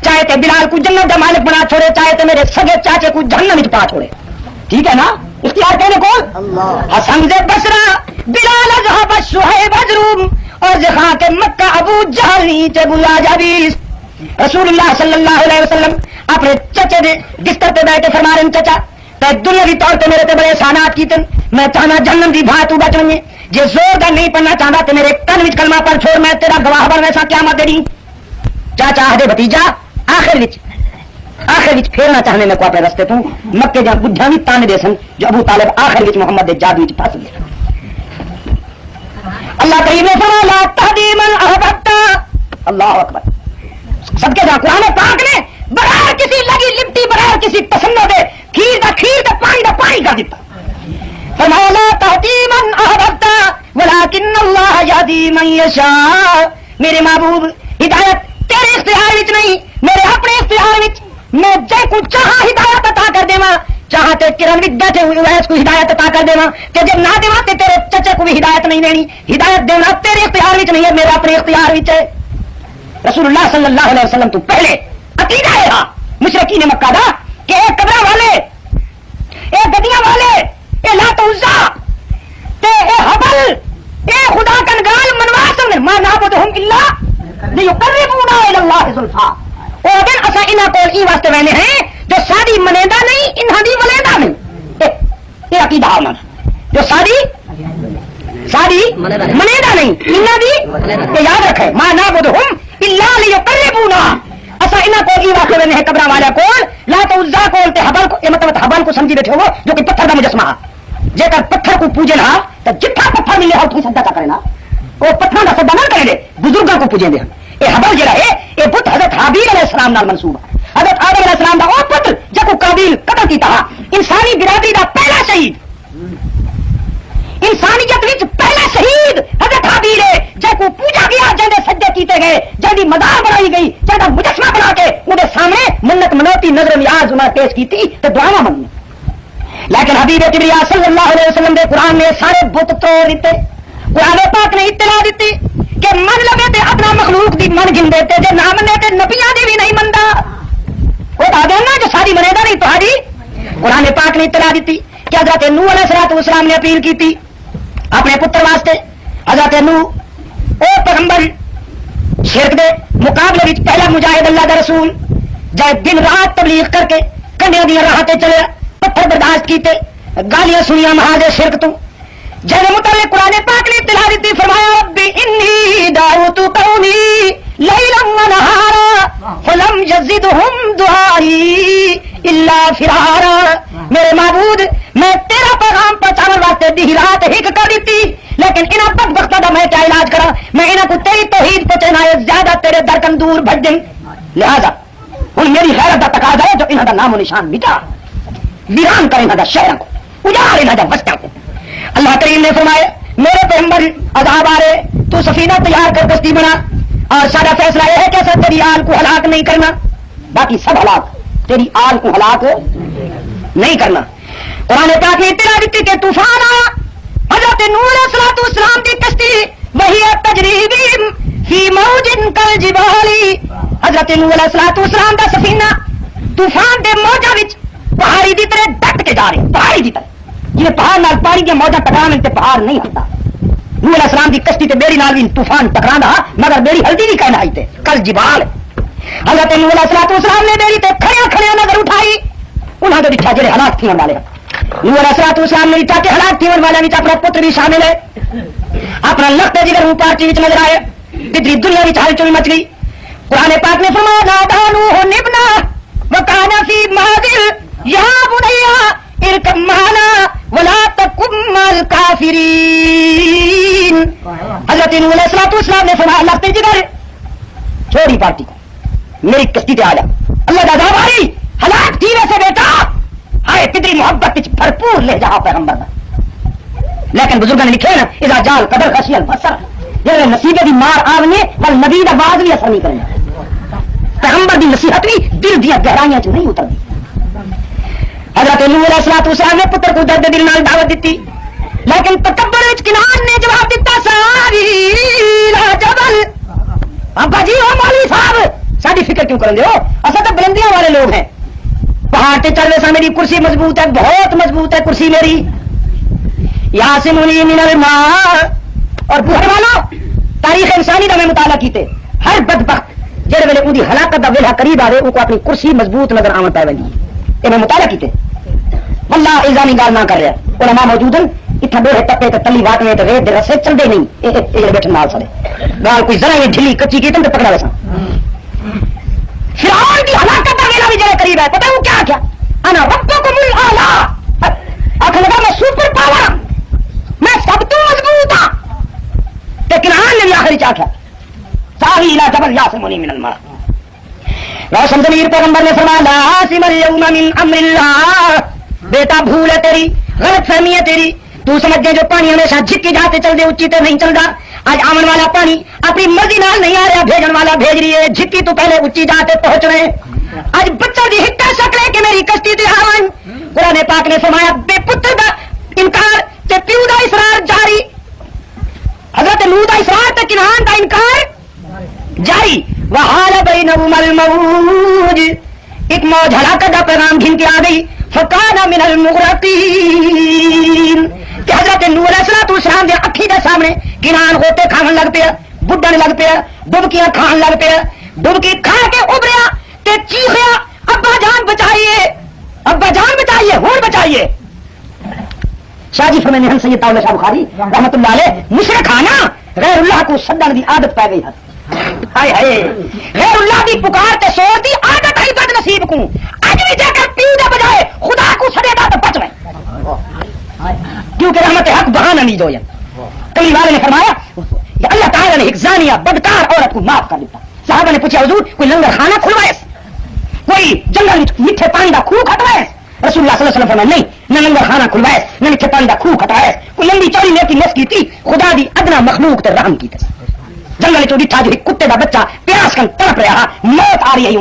چاہے تے بلال کو جنت دا مالک بنا چھوڑے چاہے تے میرے سگے چاچے کو جہنم وچ پا چھوڑے. ٹھیک ہے نا اختیار کہنے کول حسن دے بصرہ بلال اذهب شعیب اجروم اور جہاں کے مکہ ابو جہل تے بلا جابیس. رسول اللہ صلی اللہ علیہ وسلم اپنے چچے دے بستر تے بیٹھے فرما رہے چچا تے دنیاوی طور تے میرے تے بڑے احسانات کیتے میں چاہنا جہنم دی بھا تو بچ وے جے زور دا نہیں پڑھنا چاہتا تے میرے کن وچ کلمہ پڑھ چھوڑ میں تیرا گواہ بن ویسا قیامت دے دی. چاچا دے بھتیجا آخر وچ پھیرنا چاہنے میں کو اپنے رستے تو مکے جہاں بڈھا بھی تانے دے سن جو ابو طالب آخر وچ محمد دے جادو وچ پھس گئے. اللہ کریم نے فرمایا لا تهدی من احببت. اللہ اکبر. سب کے جہاں قرآن پاک نے بغیر کسی لگی لپٹی بغیر کسی پسندوں دے کھیر دا پانی کر دیتا. فرمایا لا تهدی من احببت ولكن ولکن اللہ یہدی من یشاء، میرے محبوب ہدایت تیرے اختیار وچ نہیں، میرے اپنے اختیار وچ میں جے کو چاہا ہدایت عطا کر دیواں، چاہا تے کرن وچ بیٹھے ہوئے ویس کو ہدایت عطا کر دیواں، تے جے نہ دیواں تے تیرے چچے کو بھی ہدایت نہیں دینی، ہدایت دینا تیرے اختیار وچ نہیں ہے، میرے اپنے اختیار وچ ہے۔ رسول اللہ صلی اللہ علیہ وسلم تو پہلے عقیدہ ہے مشرکین مکہ دا کہ اے قبر والے، اے گدیاں والے، اے لات عزا تے اے حبل، اے خدا کنگال منوا سن ما نعبدہم الا لیقربونا الی اللہ زلفا، او دن اسا انہاں کول ای واسطے وینے ہیں جو ساری منیدا نہیں انہاں دی ولیدا نہیں، اے عقیدہ انہاں جو ساری منیدا نہیں انہاں دی، تے یاد رکھے ما نعبدہم الا لیقربونا، اسا انہاں کول ای واسطے وینے ہیں قبراں والا کول، لات عزا کول تے حبل کو، اے مطلب حبل کو سمجھی بیٹھے ہو جو کہ پتھر دا مجسمہ ہے، جے کر پتھر کو پوجے نا تو جتھا پتھر ملے ہو تو سجدہ کرے نا، وہ پتھر کا سجدہ نہ کرے دے، بزرگوں کو پوجے دے۔ یہ حبل جڑا ہے یہ پت حضرت حابیل علیہ السلام نال منسوب ہے، حضرت آدم علیہ السلام دا وہ پتر جب قابیل قتل کیتا، انسانی برادری دا پہلا شہید، انسانیت وچ پہلا شہید حضرت حابیل ہے، جے کو پوجا گیا، جے سجدے کیتے گئے، جے مزار بنائی گئی، جے مجسمہ بنا کے انہاں سامنے منت منوتی نظر نیاز انہاں پیش کیتی تے دعاواں منی، لیکن حبیب کبریا صلی اللہ علیہ وسلم دے قرآن نے سارے بت توڑ دیتے، قرآن پاک نے اطلاع دیتی کہ من لگے تے اپنا مخلوق دی من گن دیتے، جے نہ منے تے نبیاں دی بھی نہیں مندا، وہ بتا دینا جو ساری منیدا نہیں تہاڈی۔ قرآن پاک نے اطلاع دیتی کہ حضرت نوح علیہ السلام نے اپیل کی تھی اپنے پتر واسطے، حضرت نوح او پیغمبر شرک دے مقابلے وچ پہلا مجاہد اللہ دا رسول، جے دن رات تبلیغ کر کے کنڈیاں دی راہ تے چلے، پتھر برداشت کیتے، گالیاں سنیاں مہاج شرک تو، جن متعلق قرآن پاک نے اطلاع دیتی، فرمایا ربی انی دعوت قومی لیلا ونہارا فلم یزدہم دعائی الا فرارا، میرے معبود میں تیرا پیغام پہنچانے واسطے دی رات ہک کر دیتی، لیکن انہاں بدبختاں دا میں کیا علاج کراں، میں انہاں کو تیری توحید پہنچانا ہے زیادہ تیرے درکن دور بھج دیں، لہذا ہن میری غیرت دا تقاضا ہے جو انہاں دا نام و نشان مٹا، ویران کرے انہاں دا شہراں کو، اجاڑ انہاں دا بستیاں کو۔ اللہ کریم نے فرمایا میرے پیغمبر عذاب آ رہے، تو سفینہ تیار کر کشتی بنا، اور سارا فیصلہ یہ ہے کہ سر تیری آل کو ہلاک نہیں کرنا، باقی سب ہلاک، تیری آل کو ہلاک نہیں کرنا۔ قرآن پاک نے اطلاع دیتی کہ طوفان آیا، حضرت نوح علیہ السلام کی کشتی وہی تجریبی فی موج کالجبال، حضرت نوح علیہ السلام کا سفینہ طوفان دے موجاں وچ پہاڑی دی طرح ڈٹ کے جا رہے، پہاڑی دی طرح جی پہاڑ نال پانی دیا موجاں ٹکران تے پہاڑ نہیں ہلتا، نوح علیہ السلام دی کشتی تے بیڑی نال بھی طوفان ٹکراندا مگر بیڑی ہلدی نہیں کہنا تے کل جبال، حضرت نوح علیہ السلام نے بیڑی تے کھڑے نظر اٹھائی، انہاں دے وچ جڑے ہلاک تھین والے، نوح علیہ السلام نے وچ کے ہلاک تھین والے وچ اپنا پتر بھی شامل ہے، اپنا لخت جگر منہ پارٹی وچ نظر آئے، پدری دنیا وچ ہلچل مچ گئی۔ قرآن پاک نے فرمایا نادا نوح ابنا وکان فی معذر یا بنیا ارکب معنا ولا تکن مع الکافرین، حضرت نوح علیہ السلام نے فرمایا لخت جگر چھوڑی پارٹی کو، میری کشتی پہ آ جا، اللہ کا عذاب آئی، ہلاک تھی ویسے بیٹا، ہائے پدری محبت بھرپور لے جا پیغمبر دا، لیکن بزرگوں نے لکھے نا اذا جال قدر خشی البصر، جب نصیبے دی مار آونے ول نبی دا باز بھی اثر نہیں کرنا، پیغمبر دی نصیحت بھی دل دیا گہرائیاں چ نہیں اترتی۔ حضرت نوح علیہ السلام نے پتر کو درد دل نال دعوت دیتی، لیکن تکبر وچ کنعان نے جواب دیتا ساری لا جبل، ابا جی او مولوی صاحب ساری فکر کیوں کرن دے ہو، اسا تو بلندیاں والے لوگ ہیں، پہاڑ تے چڑھے سا میری کرسی مضبوط ہے، بہت مضبوط ہے کرسی میری، یاسمونی من الماء، اور بوڑھے والوں تاریخ انسانی دا میں مطالعہ کیتے، ہر بدبخت جڑے ویلے اون دی ہلاکت دا ویلا قریب آوے او کو اپنی کرسی مضبوط نظر آون پے ویندی، یہ میں مطالعہ کیتے، واللہ الزامی گال نہ کر رہا، علماء موجود ہیں اتنا بوڑھے ٹپے تے تلی واٹنے تے ریت دے رسے چلدے نہیں، یہ بیٹھن نال سارے گال کوئی ذرا یہ ڈھلی کچی کیتے تے پکڑا ویسا۔ فرعون دی ہلاکت دا ویلا بھی جڑے قریب ہے، پتہ وہ کیا کیا انا ربکم الاعلی، آخر لگا میں سپر پاور، میں سب تو مضبوط ہاں، لیکن آن نے بھی آخری چاہ کیا ساوی الى جبل یاسمونی من الماء، روشن ضمیر پیغمبر نے فرمایا لا عاصم اليوم من امر اللہ، بیٹا بھول ہے تیری، غلط فہمی ہے تیری، تو سمجھ دے جو پانی ہمیشہ جھکی جاتے چل دے اچھی تے نہیں چلتا. آج آمن والا پانی اپنی مرضی نال نہیں آ رہا, بھیجن والا بھیج رہی ہے, جھکی تو پہلے اچھی جاتے پہنچ رہے. آج بچہ دی ہکا شکل ہے کہ میری کشتی تے آون. قرآن پاک نے فرمایا بے پتر دا انکار تے پیو دا اصرار جاری. حضرت نوح دا اصرار تے کنعان دا انکار جاری. وحال بینہما الموج, ایک موج ہلاکت دا پیغام گھن کے آ گئی. فکان من المغرقین, کہ حضرت نوح علیہ السلام دے اکھی دے سامنے کنعان ہوتے کھان لگ پیا, بڈن لگ پیا, ڈبکیاں کھان لگ پیا. ڈبکی کھا کے ابریا تے چیخیا ابا جان بچائیے, ابا جان بچائیے, ہون بچائیے. شاہ جی فرمانے ہیں سید طاولہ شاہ بخاری رحمت اللہ علیہ, مشرک کھانا غیر اللہ کو سدن دی عادت پی گئی ہے. ہائے ہائے, غیر اللہ دی پکار تے سو دی عادت ہے بد نصیب کو. اج بھی جا کر پیو دے بجائے خدا کو سدے دا تے بچ میں, کیونکہ رحمت حق بہانہ نہیں دویا. کبھی والے نے فرمایا اللہ تعالیٰ نے ایک زانیہ بدکار عورت کو معاف کر دیتا. صحابہ نے پوچھا حضور کوئی لنگر خانہ کھلوائے, کوئی جنگل میٹھے پانی کا خوہ کھٹوائے؟ رسول اللہ صلی اللہ علیہ وسلم فرمایا نہیں, نہ لنگر خانہ کھلوائے نہ میٹھے پانی کا خوہ کھٹوائے. کوئی لمبی چوڑی نیکی نس کی تھی, خدا دی ادنا مخلوق تے رحم کی تھی. جنگل چ ڈٹھا جو کتے دا بچہ پیاس کن تڑپ رہا, موت آ رہی ہے,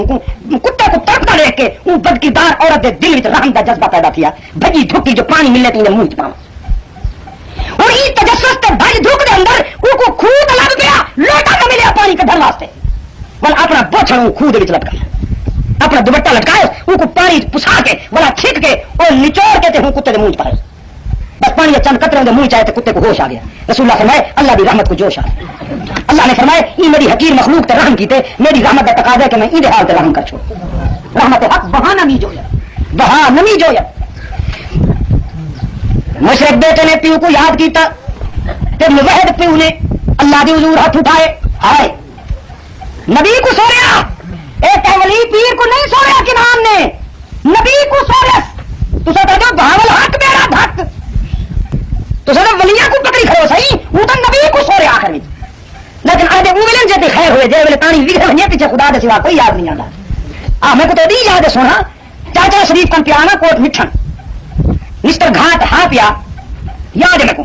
کتے کو تڑپتا دیکھ کے وہ بدکردار عورت دے دل وچ رحم دا جذبہ پیدا کیا. بھجی دھوکی جو پانی ملے تھی منہ چ پاؤں, اور یہ تجسس تے بھائی دھوک دے اندر وہ کو خوہ تے لگ گیا, لوٹا نہ ملیا پانی کڈھن واسطے. بل اپنا بوچھڑ خوہ دے وچ لٹکایا, اپنا دوپٹہ لٹکایا, وہ کو پانی پسا کے بلا چھک کے اور نچوڑ کے تے ہوں کتے دے منہ چ پائے. بس پانی چند قطروں دے منہ چائے تے کتے کو ہوش آ گیا. رسول اللہ فرمائے اللہ دی رحمت کو جوش آ گیا. اللہ نے فرمائے یہ میری حقیر مخلوق تے رحم کیتے, میری رحمت کا تقاضا ہے کہ میں این حال تے رحم کر چھوڑ. رحمت حق بہانہ نہیں جویا, بہانہ نہیں جویا. مشرک بیٹے نے پیو کو یاد کیتا تے موحد پیو نے اللہ دی حضور ہاتھ اٹھائے. ہائے نبی کو سو رہا, ایک ولی پیر کو نہیں سو رہا کنعان نے, نبی کو سو رہا. تو سو کہتے بھاول حق میرا حق, تو سو ولیاں کو پکڑی کھڑو صحیح, وہ تو نبی کو سو رہا آخر میں. لیکن آدھے وہ ویلن جیتے خیر ہوئے جے ویلے پانی وگڑے ہوئے پیچھے خدا دے سوا کوئی یاد نہیں آتا. میں کو تو دی یاد سونا چاچا شریف کن پیانا کوٹ مٹھن مسٹر گھاٹ ہاں پیا یاد ہے کو.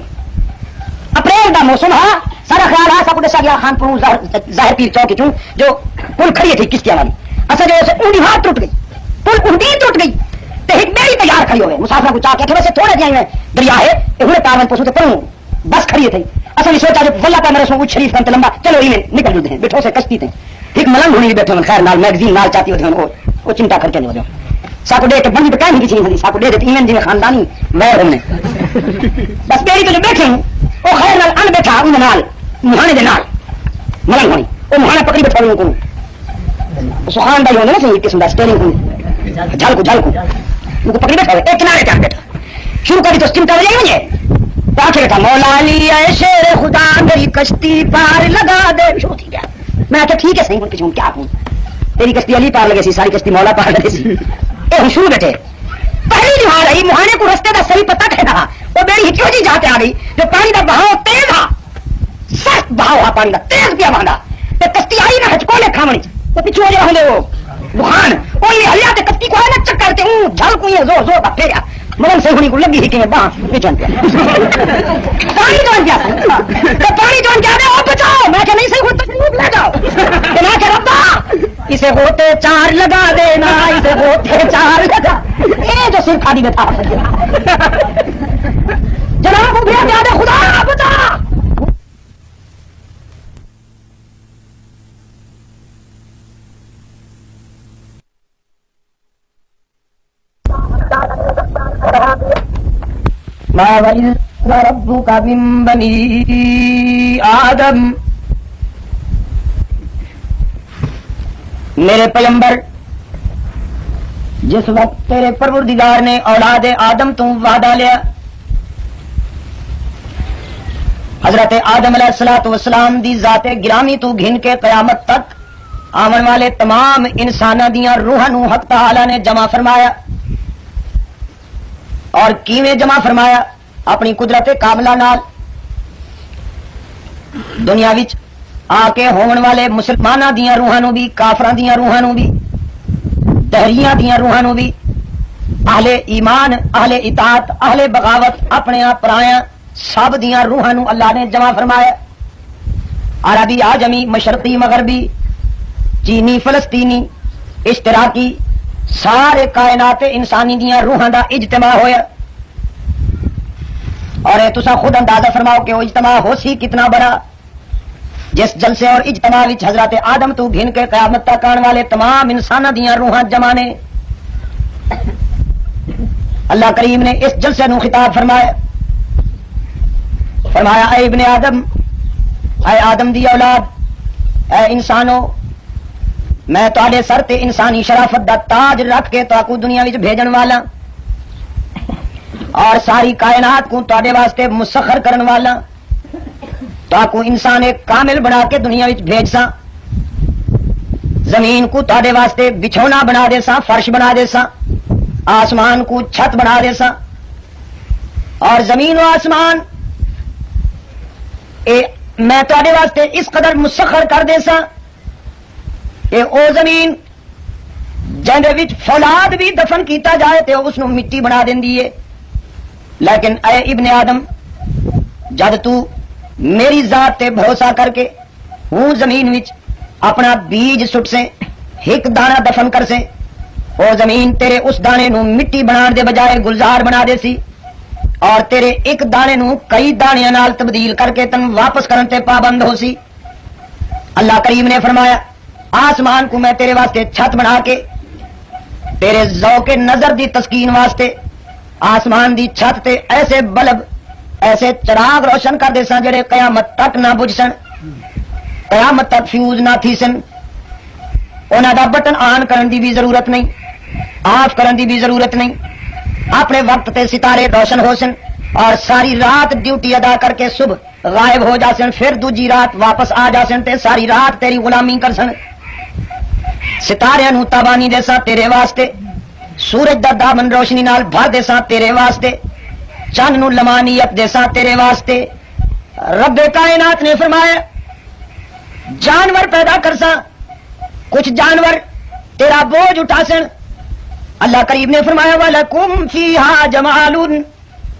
اپریل دا موسم ہاں, سارا خیال ہے سب دسا گیا خان پور ظاہر پیر چوک چوں جو پل کھڑی تھی کشتیاں والی. اصل جو اونڈی ہاتھ ٹوٹ گئی, پل اونڈی ٹوٹ گئی تو ایک میری تیار کھڑی ہوئے مسافر کو چاہ کے تھوڑے سے تھوڑے جائیں دریا ہے انہیں پاون پوچھو تو پڑھوں بس کھڑی تھی. اصل نے سوچا جو ولہ پہ میرے سو شریف کنت لمبا چلو یہ نکل جاتے ہیں بیٹھو سے کشتی تھے. ایک ملنگ ہوئی بیٹھے خیر نال میگزین نال چاہتی ہوتے وہ چمٹا کر کے نہیں ہوتے ساکو دے کے بندی پہ کہیں کسی نہیں ساکو دے دیتے ایمن جی میں خاندانی ویر ہم نے بس میری تو جو بیٹھے ہوں وہ خیر نال ان بیٹھا ان نال مہانے دے نال ملنگ ہونی وہ مہانا پکڑی بیٹھا ہوئی کو سخان بھائی ہونے نا سی قسم کا اسٹیرنگ ہوئی جھل کو ان کو پکڑی بیٹھا ہوئے ایک کنارے چاہ بیٹھا شروع کری تو چمٹا ہو جائے مجھے آخر تھا مولا علی اے شیر خدا میری کشتی پار لگا دے شروع تھی گیا. میں آخر ٹھیک ہے صحیح بول کے چھوڑ کیا کہوں تیری کشتی علی پار لگے سی ساری کشتی مولا پار لگے سی. اے ہم شروع بیٹھے پہلی جو آ رہی مہانے کو رستے کا صحیح پتہ کہنا وہ میری ہٹیو جی جاتے آ گئی جو پانی کا بہاؤ تیز تھا سخت بہاؤ ہا پانی کا تیز پیا باندھا تو کشتی آئی نہ ہچکولے کھامنی تو پیچھے ہو جائے ہوں وہ بخان وہ ہلیا تو کشتی کو ہے نا چکر کے ہوں جھل کو زور زور کا پھیرا ملن سے ہونی کو لگی ہی کہ باں پیچھن پیا پانی جان گیا تو پانی جان گیا دے او بچاؤ میں کہ نہیں صحیح ہوتا تکلیف لے جاؤ کہ میں کہ ربا اسے ہوتے چار لگا دینا اسے ہوتے چار لگا یہ جو صرف کھادی میں تھا جناب وہ بھی یاد ہے خدا بچا ما وعد ربك من بني آدم. میرے پیغمبر جس وقت تیرے پروردگار نے اولاد آدم تو وعدہ لیا حضرت آدم علیہ الصلوۃ والسلام دی ذات گرامی تو گھن کے قیامت تک آمن والے تمام انساناں دیاں روحاں نو حق تعالی نے جمع فرمایا. اور کیویں جمع فرمایا اپنی قدرت کاملہ نال دنیا وچ آ کے ہون والے مسلماناں دیاں روحاں نو بھی کافراں دیاں روحاں نو بھی دہریاں دیاں روحاں نو بھی اہل ایمان، اہل اطاعت، اہل بغاوت اپنے آپ پرایا سب دیاں روحاں نو اللہ نے جمع فرمایا. عربی آجمی، مشرقی مغربی، چینی فلسطینی، اشتراکی، سارے کائنات انسانی دیاں روحاں دا اجتماع ہویا. اور تسا خود اندازہ فرماؤ کہ وہ اجتماع ہو سی کتنا بڑا. جس جلسے اور اجتماع وچ حضرت آدم تو گھن کے قیامت تک آنے والے تمام انساناں دیاں روحاں جمع نے. اللہ کریم نے اس جلسے نو خطاب فرمایا، فرمایا اے ابن آدم، اے آدم دی اولاد، اے انسانو، میں تواڈے سر تے انسانی شرافت دا تاج رکھ کے تاکو دنیا وچ بھیجن والا اور ساری کائنات کو تواڈے واسطے مسخر کرن والا، تاکو انسان ایک کامل بنا کے دنیا وچ بھیج سا. زمین کو تواڈے واسطے بچھونا بنا دے سا، فرش بنا دے سا، آسمان کو چھت بنا دے سا. اور زمین و آسمان میں تواڈے واسطے اس قدر مسخر کر دے سا کہ او زمین جندے وچ فولاد بھی دفن کیتا جائے تے اس نو مٹی بنا دیندی ہے. لیکن اے ابن آدم، جد تو میری ذات تے بھروسہ کر کے ہوں زمین وچ اپنا بیج سٹ سے ایک دانہ دفن کر سے، او زمین تیرے اس دانے نو مٹی بنان دے بجائے گلزار بنا دے سی اور تیرے ایک دانے نو کئی دانیاں نال تبدیل کر کے تن واپس کرن تے پابند ہو سی. اللہ کریم نے فرمایا آسمان کو میں تیرے واسطے چھت بنا کے تیرے ذوق نظر دی تسکین واسطے آسمان دی چھت تے ایسے بلب، ایسے چراغ روشن کر دے سن جڑے قیامت تک نہ بجھ سن، قیامت تک فیوز نہ تھی سن. انہاں دا بٹن آن کرن دی بھی ضرورت نہیں، آف کرن دی بھی ضرورت نہیں. اپنے وقت تے ستارے روشن ہو سن اور ساری رات ڈیوٹی ادا کر کے صبح غائب ہو جا سن، پھر دوجی رات واپس آ جا سن تے ساری رات تیری غلامی کر سن. ستاریاں نو تابانی دے سا تیرے واسطے، سورج دا دامن روشنی نال بھر دے سا تیرے واسطے، چند نو لمانیت دے سا تیرے واسطے. رب کائنات نے فرمایا جانور پیدا کر سا، کچھ جانور تیرا بوجھ اٹھا سن. اللہ کریم نے فرمایا وَلَكُمْ فِيهَا جَمَالٌ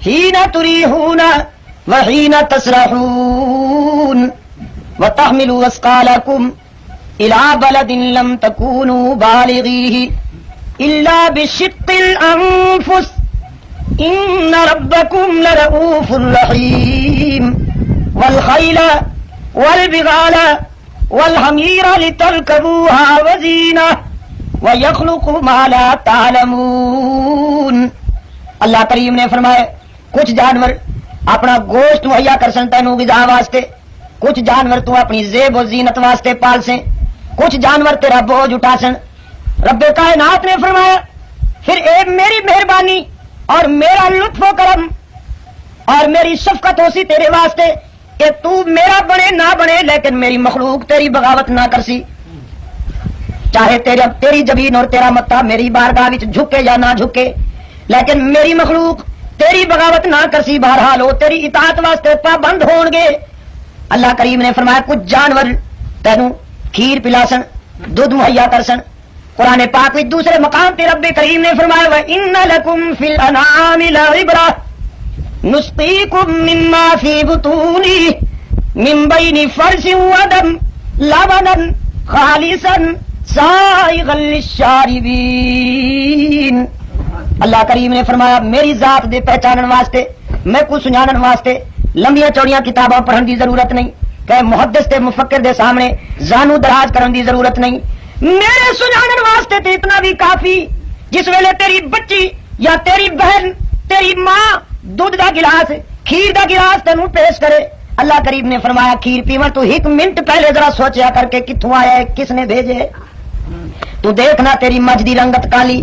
حِينَ تُرِيحُونَ وَحِينَ تَسْرَحُونَ وَتَحْمِلُوا أَثْقَالَكُمْ إِلَى بَلَدٍ لَمْ تَكُونُوا بَالِغِيهِ إِلَّا بِشِقِّ الْأَنفُسِ إِنَّ رَبَّكُمْ لَرَءُوفٌ رَحِيمٌ وَالْخَيْلَ وَالْبِغَالَ وَالْحَمِيرَ لِتَرْكَبُوهَا وَزِينَةً وَيَخْلُقُ مَا لَا تَعْلَمُونَ. اللہ کریم نے فرمایا کچھ جانور اپنا گوشت مہیا کر سن تینوں غذا واسطے، کچھ جانور تو اپنی زیب و زینت واسطے پال سیں، کچھ جانور تیرا بوجھ اٹھا سن. رب کائنات نے فرمایا پھر اے میری مہربانی اور میرا لطف و کرم اور میری شفقت ہو سی تیرے واسطے کہ تو میرا بنے نہ بنے لیکن میری مخلوق تیری بغاوت نہ کر سی. چاہے تیری جبین اور تیرا متا میری بارگاہ وچ جھکے یا نہ جھکے، لیکن میری مخلوق تیری بغاوت نہ کر سی، بہرحال وہ تیری اطاعت واسطے پابند ہون گے. اللہ کریم نے فرمایا کچھ جانور تینوں کھیر پلاسن، دودھ مہیا کر سن. قرآن پاک وچ دوسرے مقام تے رب کریم نے فرمایا وَإِنَّ لَكُمْ فِي الْأَنْعَامِ لَعِبْرَةً نُسْقِيكُم مِّمَّا فِي بُطُونِهِ مِن بَيْنِ فَرْثٍ وَدَمٍ لَبَنًا خَالِصًا سائغا للشاربین. اللہ کریم نے فرمایا میری ذات دے پہچانن واسطے، میں کو سنانن واسطے لمبیاں چوڑیاں کتاباں پڑھن دی ضرورت نہیں، کہ محدث تے مفکر دے سامنے زانو دراز کرن دی ضرورت نہیں. میرے سنانن واسطے تے اتنا بھی کافی جس ویلے تیری بچی یا تیری بہن، تیری ماں دودھ the glass, kheer the glass تینوں پیش کرے، اللہ کریم نے فرمایا کھیر پیون تو ایک منٹ پہلے ذرا سوچیا کر کے کتوں آیا ہے، کس نے بھیجے. تو دیکھنا تیری مجھ دی رنگت کالی،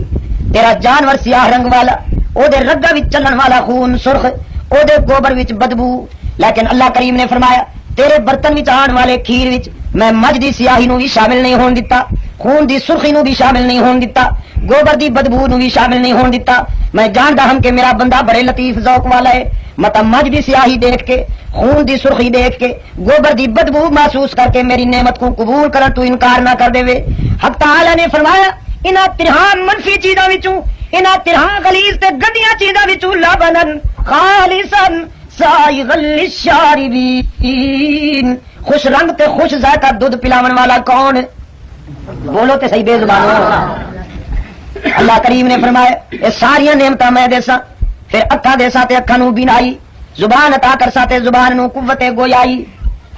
تیرا جانور سیاہ رنگ والا، او دے رگا وچ چلن والا خون سرخ، او دے گوبر وچ بدبو. لیکن اللہ کریم نے فرمایا تیرے برتن وچ آن والے کھیر وچ میں مجھ دی سیاہی نو بھی شامل نہیں ہون دتا، خون دی سرخی نو بھی شامل نہیں ہون دتا، گوبر دی بدبو نو بھی شامل نہیں ہون دتا. میں جاندا ہم کہ میرا بندہ بڑے لطیف ذوق والا ہے، متا مجھ دی سیاہی دیکھ کے، خون دی سرخی دیکھ کے، گوبر دی بدبو محسوس کر کے میری نعمت کو قبول کرن تو انکار نہ کر دے. حق تعالی نے فرمایا انہاں 53 منفی چیزاں وچوں انہاں ترہاں غلیظ تے گندیاں چیزاں وچوں لبنن خالصا سائغا للشاربین، خوش رنگ تے خوش ذائقہ دودھ پلاون والا کون؟ بولو تے صحیح بے زبانوں۔ اللہ کریم نے فرمایا یہ ساری نعمتاں میں دیساں، پھر اکھاں دیساں تے اکھاں نوں بینائی، زبان عطا کرساں تے زبان نوں قوت گویائی،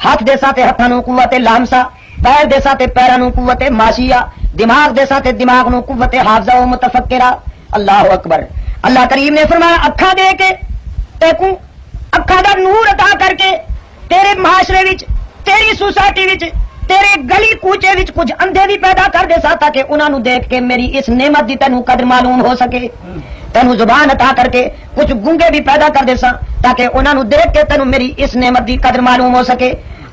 ہاتھ دیساں تے ہتھاں نوں قوت لامسا، پیر دیساں تے پیراں نوں قوت ماشیہ، دماغ دیساں تے دماغ نوں قوت حافظہ و متفکرہ۔ اللہ اکبر۔ اللہ کریم نے فرمایا اکھاں دے کے تے کو اکھاں دا نور عطا کر کے تیرے معاشرے وچ، تیری سوسائٹی وچ، تیرے گلی کوچے وچ کچھ اندھے بھی پیدا کر دے سا تاکہ انہاں نوں دیکھ کے میری اس نعمت دی تینوں قدر معلوم ہو سکے۔ تینوں زبان عطا کر کے کچھ گونگے بھی پیدا کر دے سا تاکہ انہاں نوں دیکھ کے تینوں میری اس نعمت دی قدر معلوم ہو سکے۔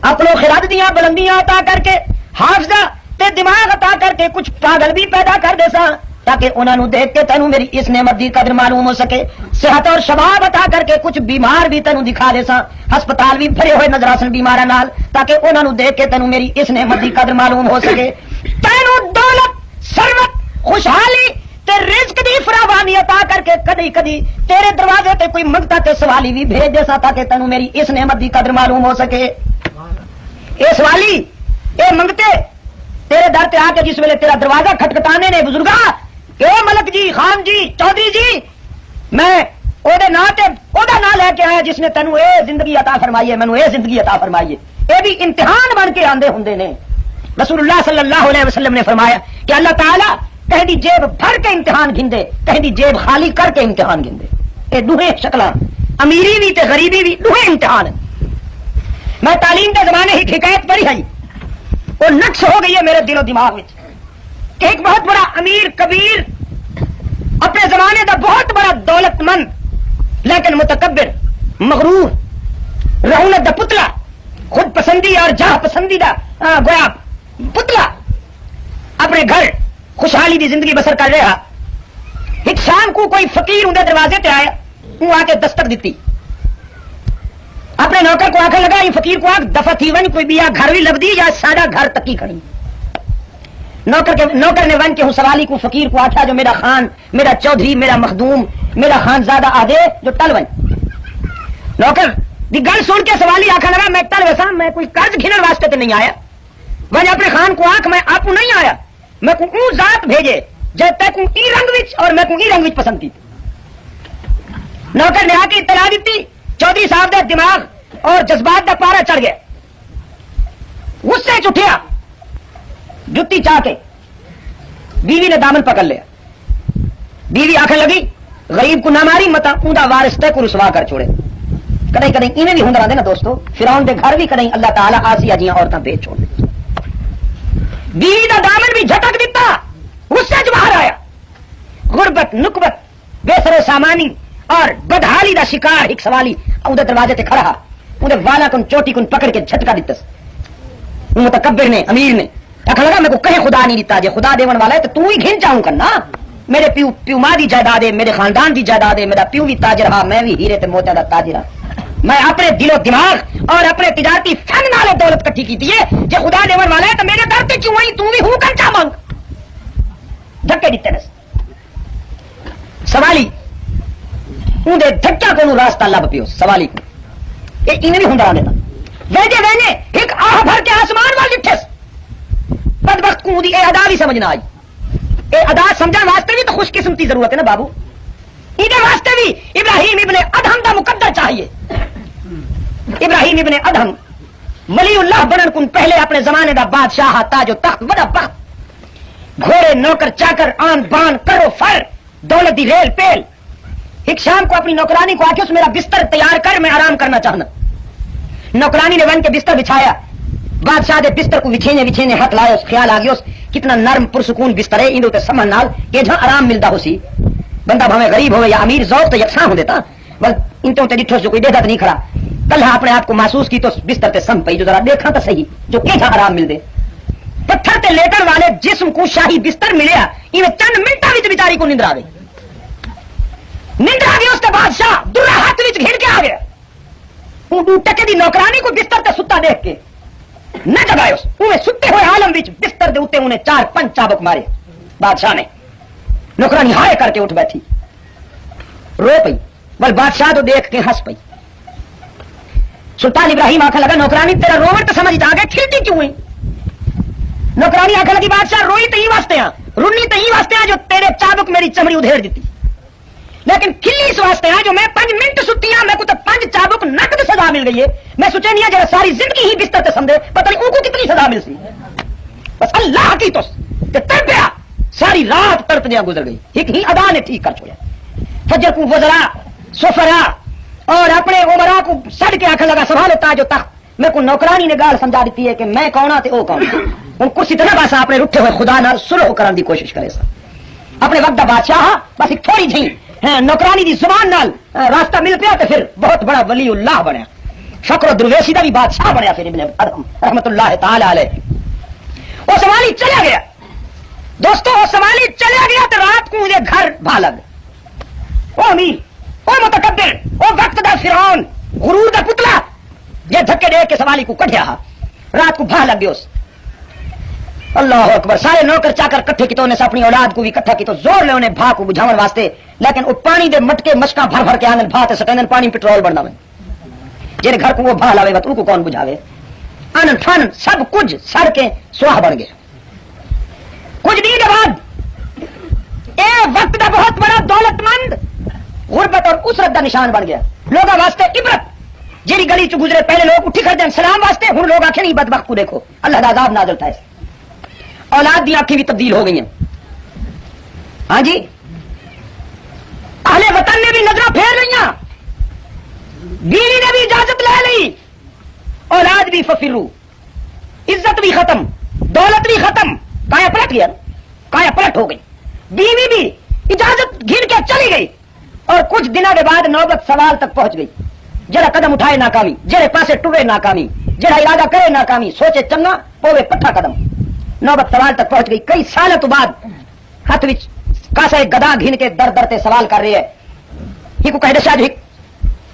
اپنوں خرد دیاں بلندیاں عطا کر کے، حافظہ تے دماغ عطا کر کے کچھ پاگل بھی پیدا کر دے سا تاکہ انہاں نوں دیکھ کے تینوں میری اس نعمت دی قدر معلوم ہو سکے۔ صحت اور شباب عطا کر کے کچھ بیمار بھی تینوں دکھا دے سا، ہسپتال بھی بھرے ہوئے نظر آسن بیماراں نال تاکہ انہاں نوں دیکھ کے تینوں میری اس نعمت دی قدر معلوم ہو سکے۔ تینوں دولت، ثروت، خوشحالی تے رزق دی فراوانی عطا کر کے کدی کدی تیرے دروازے تے کوئی منگتا تے سوالی بھی بھیج دے سا تاکہ تینوں میری اس نعمت دی قدر معلوم ہو سکے۔ اے سوالی، اے منگتے تیرے در تے آ کے جس ویلے تیرا دروازہ کھٹکھٹانے نے بزرگا، اے ملک جی، خان جی، چودھری جی، میں او دے نام تے او دا نام لے کے آیا جس نے تینوں اے زندگی عطا فرمائی ہے، مینوں اے زندگی عطا فرمائی ہے۔ اے بھی امتحان بن کے آندے ہوندے نے۔ رسول اللہ صلی اللہ علیہ وسلم نے فرمایا کہ اللہ تعالی کہیں دی جیب بھر کے امتحان گھندے، کہیں دی جیب خالی کر کے امتحان گھندے۔ اے دوہے شکلاں، امیری بھی تے غریبی بھی دوہے امتحان۔ میں تعلیم کے زمانے ہی حکایت پڑھی ہے، وہ نقش ہو گئی ہے میرے دل و دماغ میں کہ ایک بہت بڑا امیر کبیر، اپنے زمانے کا بہت بڑا دولت مند لیکن متکبر، مغرور، رہونت دا پتلا، خود پسندی اور جاہ پسندی دا گویا پتلا، اپنے گھر خوشحالی دی زندگی بسر کر رہا۔ ایک شام کو کوئی فقیر اندر دروازے تے آیا، وہ آ کے دستک دیتی، اپنے نوکر کو آخر لگا، یہ فقیر کو آخ دفع تھی ون کوئی بیا گھر بھی لبدی یا سارا گھر تکی کھڑی۔ نوکر نے ون کے ہوں سوالی کو فقیر کو آخیا جو میرا خان، میرا چودھری، میرا مخدوم، میرا خان زادہ آدھے جو ٹل ون۔ نوکر دی گل سن کے سوالی آخر لگا میں ٹل ویسا، میں کوئی قرض گھنن واسطے تے نہیں آیا، ون اپنے خان کو آخ میں آپ کو نہیں آیا، میں کو اون ذات بھیجے جب تک ای رنگ وچ اور میں کو ای رنگ وچ پسند کی۔ نوکر نے آ کے اطلاع دیتی، چودھری صاحب دا دماغ اور جذبات دا پارا چڑھ گیا، غصے چٹھیا، جتی چاہ کے بیوی نے دامن پکڑ لیا۔ بیوی آخر لگی غریب کو نہ ماری متا اوندا وارث تے کو رسوا کر چھوڑے۔ کدیں کدیں ایویں بھی ہوندا رہندے نا دوستو، فرعون دے گھر بھی کدیں اللہ تعالی آسیہ جیاں عورتاں بھیج چھوڑ دے۔ بیوی دا دامن بھی جھٹک دیتا، غصے چ باہر آیا۔ غربت، نکبت، بے سر و سامانی اور بدحالی دا شکار ایک سوالی اودے دروازے تے کھڑا، اودے والا کن چوٹی کن پکڑ کے جھٹکا دتس۔ متکبر نے، امیر نے آخر لگا میں کو کہیں خدا نہیں دیتا، جے خدا دیون والا ہے تو ہی گھن چاہوں کرنا۔ میرے پیو ماں دی جائیداد ہے، میرے خاندان دی جائیداد ہے، میرا پیو بھی تاجر ہا، میں بھی ہیرے تے موتیاں دا تاجر ہاں۔ میں اپنے دل و دماغ اور اپنے تجارتی فن نالے دولت کٹھی کیتی ہے، جے خدا دیون والا ہے تو میرے در تے کیوں آئی، تو بھی ہوں کر چا مانگ۔ دھکے دیتے نس سوالی اندے دھکا کو راستہ لب پیو سوالی کو، یہ انہیں بھی ہوندا رہندا۔ ویجے ویجے ایک آہ بھر کے آسمان وال ڈٹھس، بدبخت کو دی اے ادا بھی سمجھ نہ آئی۔ اے ادا سمجھن واسطے بھی تو خوش قسمتی ضرورت ہے نا بابو، ادھر واسطے بھی ابراہیم ابن ادہم دا مقدر چاہیے۔ ابراہیم ابن ادہم ولی اللہ بنن کن پہلے اپنے زمانے دا بادشاہ، تاج و تخت، بڑا بخت، گھوڑے، نوکر چاکر، آن بان، کرو فر، دولت دی ریل پیل۔ ایک شام کو اپنی نوکرانی کو آخیا میرا بستر تیار کر، میں آرام کرنا چاہنا۔ نوکرانی نے ون کے بستر بچھایا، بادشاہ دے بستر کو وچھینے وچھینے ہاتھ لائے، اس خیال آ گیا کتنا نرم پرسکون بستر ہے، اندر تے سمجھ نال کہ جہاں آرام ملتا ہو سی، بندہ بھاویں غریب ہوئے یا امیر ذوق تو یکساں ہو دیتا، بس انتوں تے ڈٹھو سے کوئی دیکھا تو نہیں کھڑا، کل اپنے آپ کو محسوس کی تو بستر تے سم پئی جو ذرا دیکھا تو صحیح جو کہ جہاں آرام مل دے۔ پتھر تے لیٹن والے جسم کو شاہی بستر ملیا، ایویں چند منٹاں وچ بیچاری کو نیندر آ گئی۔ نیندر آ گئی، اس کے بادشاہ درا ہاتھ وچ گھن کے آ گیا، ٹکے دی نوکرانی کو بستر تے ستا دیکھ کے نہ جگائے، اس ستے ہوئے عالم وچ بستر دے اوتے انہیں 4-5 چابک مارے۔ بادشاہ نے نوکرانی ہائے کر کے اٹھ بیٹھی رو پئی بل بادشاہ تو دیکھ کے ہنس پئی سلطان ابراہیم آخر لگا نوکرانی تیرا روٹ تو سمجھ آ گیا کھلتی کیوں ہوئی نوکرانی آخر لگی بادشاہ روئی تو ہی واسطے ہاں رونی تو ہی واسطے ہاں جو تیرے چابک میری چمڑی ادھیڑ دیتی لیکن کھلی اس واسطے ہاں جو میں 5 منٹ ستی ہاں میں کو تو 5 چابک نقد سزا مل گئی ہے میں سوچے نہیں جب ساری زندگی ہی بستر سے سمجھے پتہ نہیں ان کو کتنی سزا مل سی بس اللہ کی تو تڑ پیا ساری رات تڑپدیاں گزر گئی ایک ہی ادا نے ٹھیک کر چھوڑا فجر کو وزرا سفرا اور اپنے عمرا کو سڑ کے آخر لگا سوال ہوتا جو تخت میں کو نوکرانی نے گال سمجھا دیتی ہے کہ میں کون ہاں تے او کون ہوں کرسی طرح بس اپنے رٹھے ہوئے خدا نال سلح کرنے دی کوشش کرے سا اپنے وقت دا بادشاہ بس ایک تھوڑی جی نوکرانی دی زبان نال راستہ مل پیا تو پھر بہت بڑا ولی اللہ بنیا فقر و درویشی دا بھی بادشاہ بنیا پھر ابن ادم رحمت اللہ تعالی علیہ وہ سوالی چلا گیا دوستو وہ سوالی چلا گیا تو رات کو مجھے گھر بھالگ او امیر او متکبر او وقت دا فرعون غرور دا پتلا یہ دھکے دے کے سوالی کو کٹیا رات کو بھا لگ گیا اس اللہ اکبر سارے نوکر چاکر کٹھے کی تو انہیں اپنی اولاد کو بھی کٹھا کی تو زور لے انہیں بھا کو بجھاون واسطے لیکن وہ پانی دے مٹکے مشکاں بھر بھر کے آنگن بھاتے سٹینن پانی پٹرول بڑھنا میں جن گھر کو وہ بھا لاوے تو ان کو کون بجھاوے آنن فن سب کچھ سڑ کے سواہ بن گیا کچھ دن کے بعد اے وقت دا بہت بڑا دولت مند غربت اور اسرت دا نشان بن گیا لوگوں واسطے عبرت جیڑی گلی چ گزرے پہلے لوگ اٹھی کر دیں سلام واسطے ہن لوگ آخر نہیں بدبخت کو دیکھو اللہ دا عذاب نازل تھا اولاد دی آنکھیں بھی تبدیل ہو گئی ہیں ہاں جی اہل وطن نے بھی نظریں پھیر رہی بیوی نے بھی اجازت لے لی اولاد بھی ففرو عزت بھی ختم دولت بھی ختم کایا پلٹ گیا کایا پلٹ ہو گئی بیوی بھی اجازت گھن کے چلی گئی اور کچھ دنوں کے بعد نوبت سوال تک پہنچ گئی جڑا قدم اٹھائے ناکامی جڑے پاسے ٹرے ناکامی جڑا ارادہ کرے ناکامی سوچے چنگا پوے پٹھا قدم نوبت سوال تک پہنچ گئی کئی سالوں تو بعد ہاتھ وچ کاسا گدا گھن کے در در تے سوال کر رہی ہے ہی کو کہہ دے شاید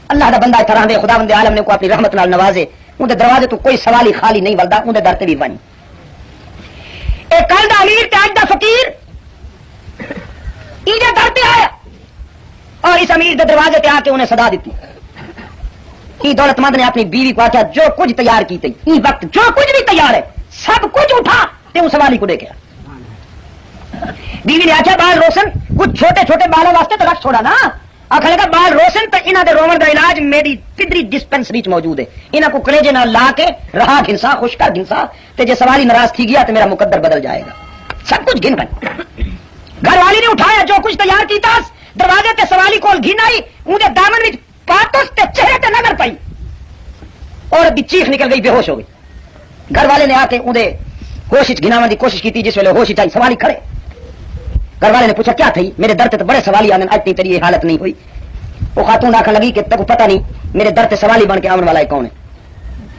اللہ دا بندہ طرح دے خدا بندے عالم نے کو اپنی رحمت نال نوازے اون دے دروازے تو کوئی سوال ہی خالی نہیں ولدا اون دے در تے بھی ونی اے کل دا امیر تے اج دا فقیر ایدے در تے آیا اور اس امیر دے دروازے تے آ کے انہیں صدا دیتی ای دولت مند نے اپنی بیوی کو آخیا جو کچھ تیار کی تھی ای وقت جو کچھ بھی تیار ہے سب کچھ اٹھا تے اس سوالی کو دیکھا بیوی نے آخیا بال روشن کچھ چھوٹے چھوٹے بالوں واسطے تو رکھ چھوڑا نا آخر لگا بال روشن تو انہوں دے رومن کا علاج میری پدری ڈسپینسری چ موجود ہے انہوں کو کلیجے نہ لا کے رہا گھنسا خوش کر گھنسا تے جے سوالی ناراض تھی گیا تو میرا مقدر بدل جائے گا سب کچھ گن بن گھر والی نے اٹھایا جو کچھ تیار کیتا دروازے تے سوالی کول گھن آئی اندر دامن وچ پاتوس تے چہرے تے نظر پئی اور دی چیخ نکل گئی بے ہوش ہو گئی گھر والے نے آ کے اندر ہوش گھناون دی کوشش کی جس ویلے ہوش آئی سوالی کھڑے گھر والے نے پوچھا کیا تھی میرے در تے بڑے سوالی آنے اج تیری یہ حالت نہیں ہوئی وہ خاتون آخر لگی کہ تک پتہ نہیں میرے در تے سوالی بن کے آن والا کون ہے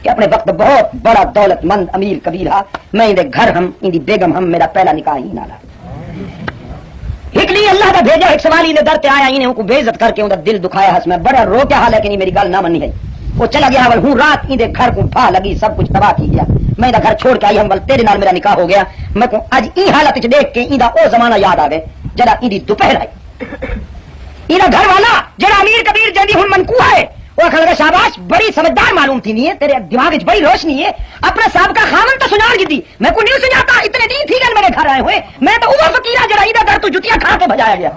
کہ اپنے وقت بہت بڑا دولت مند امیر کبیر ہا میں اندے گھر ہم اندی بیگم ہم میرا پہلا نکاح ہی نالا ایک لیے اللہ کا بھیجا ایک سوالی نے در تے آیا انہیں کو بے عزت کر کے اندر دل دکھایا ہس میں بڑا رو کیا حال ہے کہ میری گل نہ منی ہے وہ چلا گیا ول ہوں رات اندے گھر کو پھا لگی سب کچھ تباہ کی گیا میں گھر چھوڑ کے آئی ہم ول تیرے نال میرا نکاح ہو گیا میں کو اج ای حالت وچ دیکھ کے ایندا او زمانہ یاد آوے جڑا ایندی دوپہر آئی ایندا گھر والا جڑا امیر کبیر جندی ہن منکوہ ہے وہ آخر لگا شاباش بڑی سمجھدار معلوم تھی نہیں ہے تیرے دماغ وچ بڑی روشنی ہے اپنا سابقہ خامن تو سنار گئی میں کو نہیں سناتا اتنے دن تھی گل میرے گھر آئے ہوئے میں تو وہ فقیرہ جڑا ایندا گھر تو جتیاں کھا کے بھجایا گیا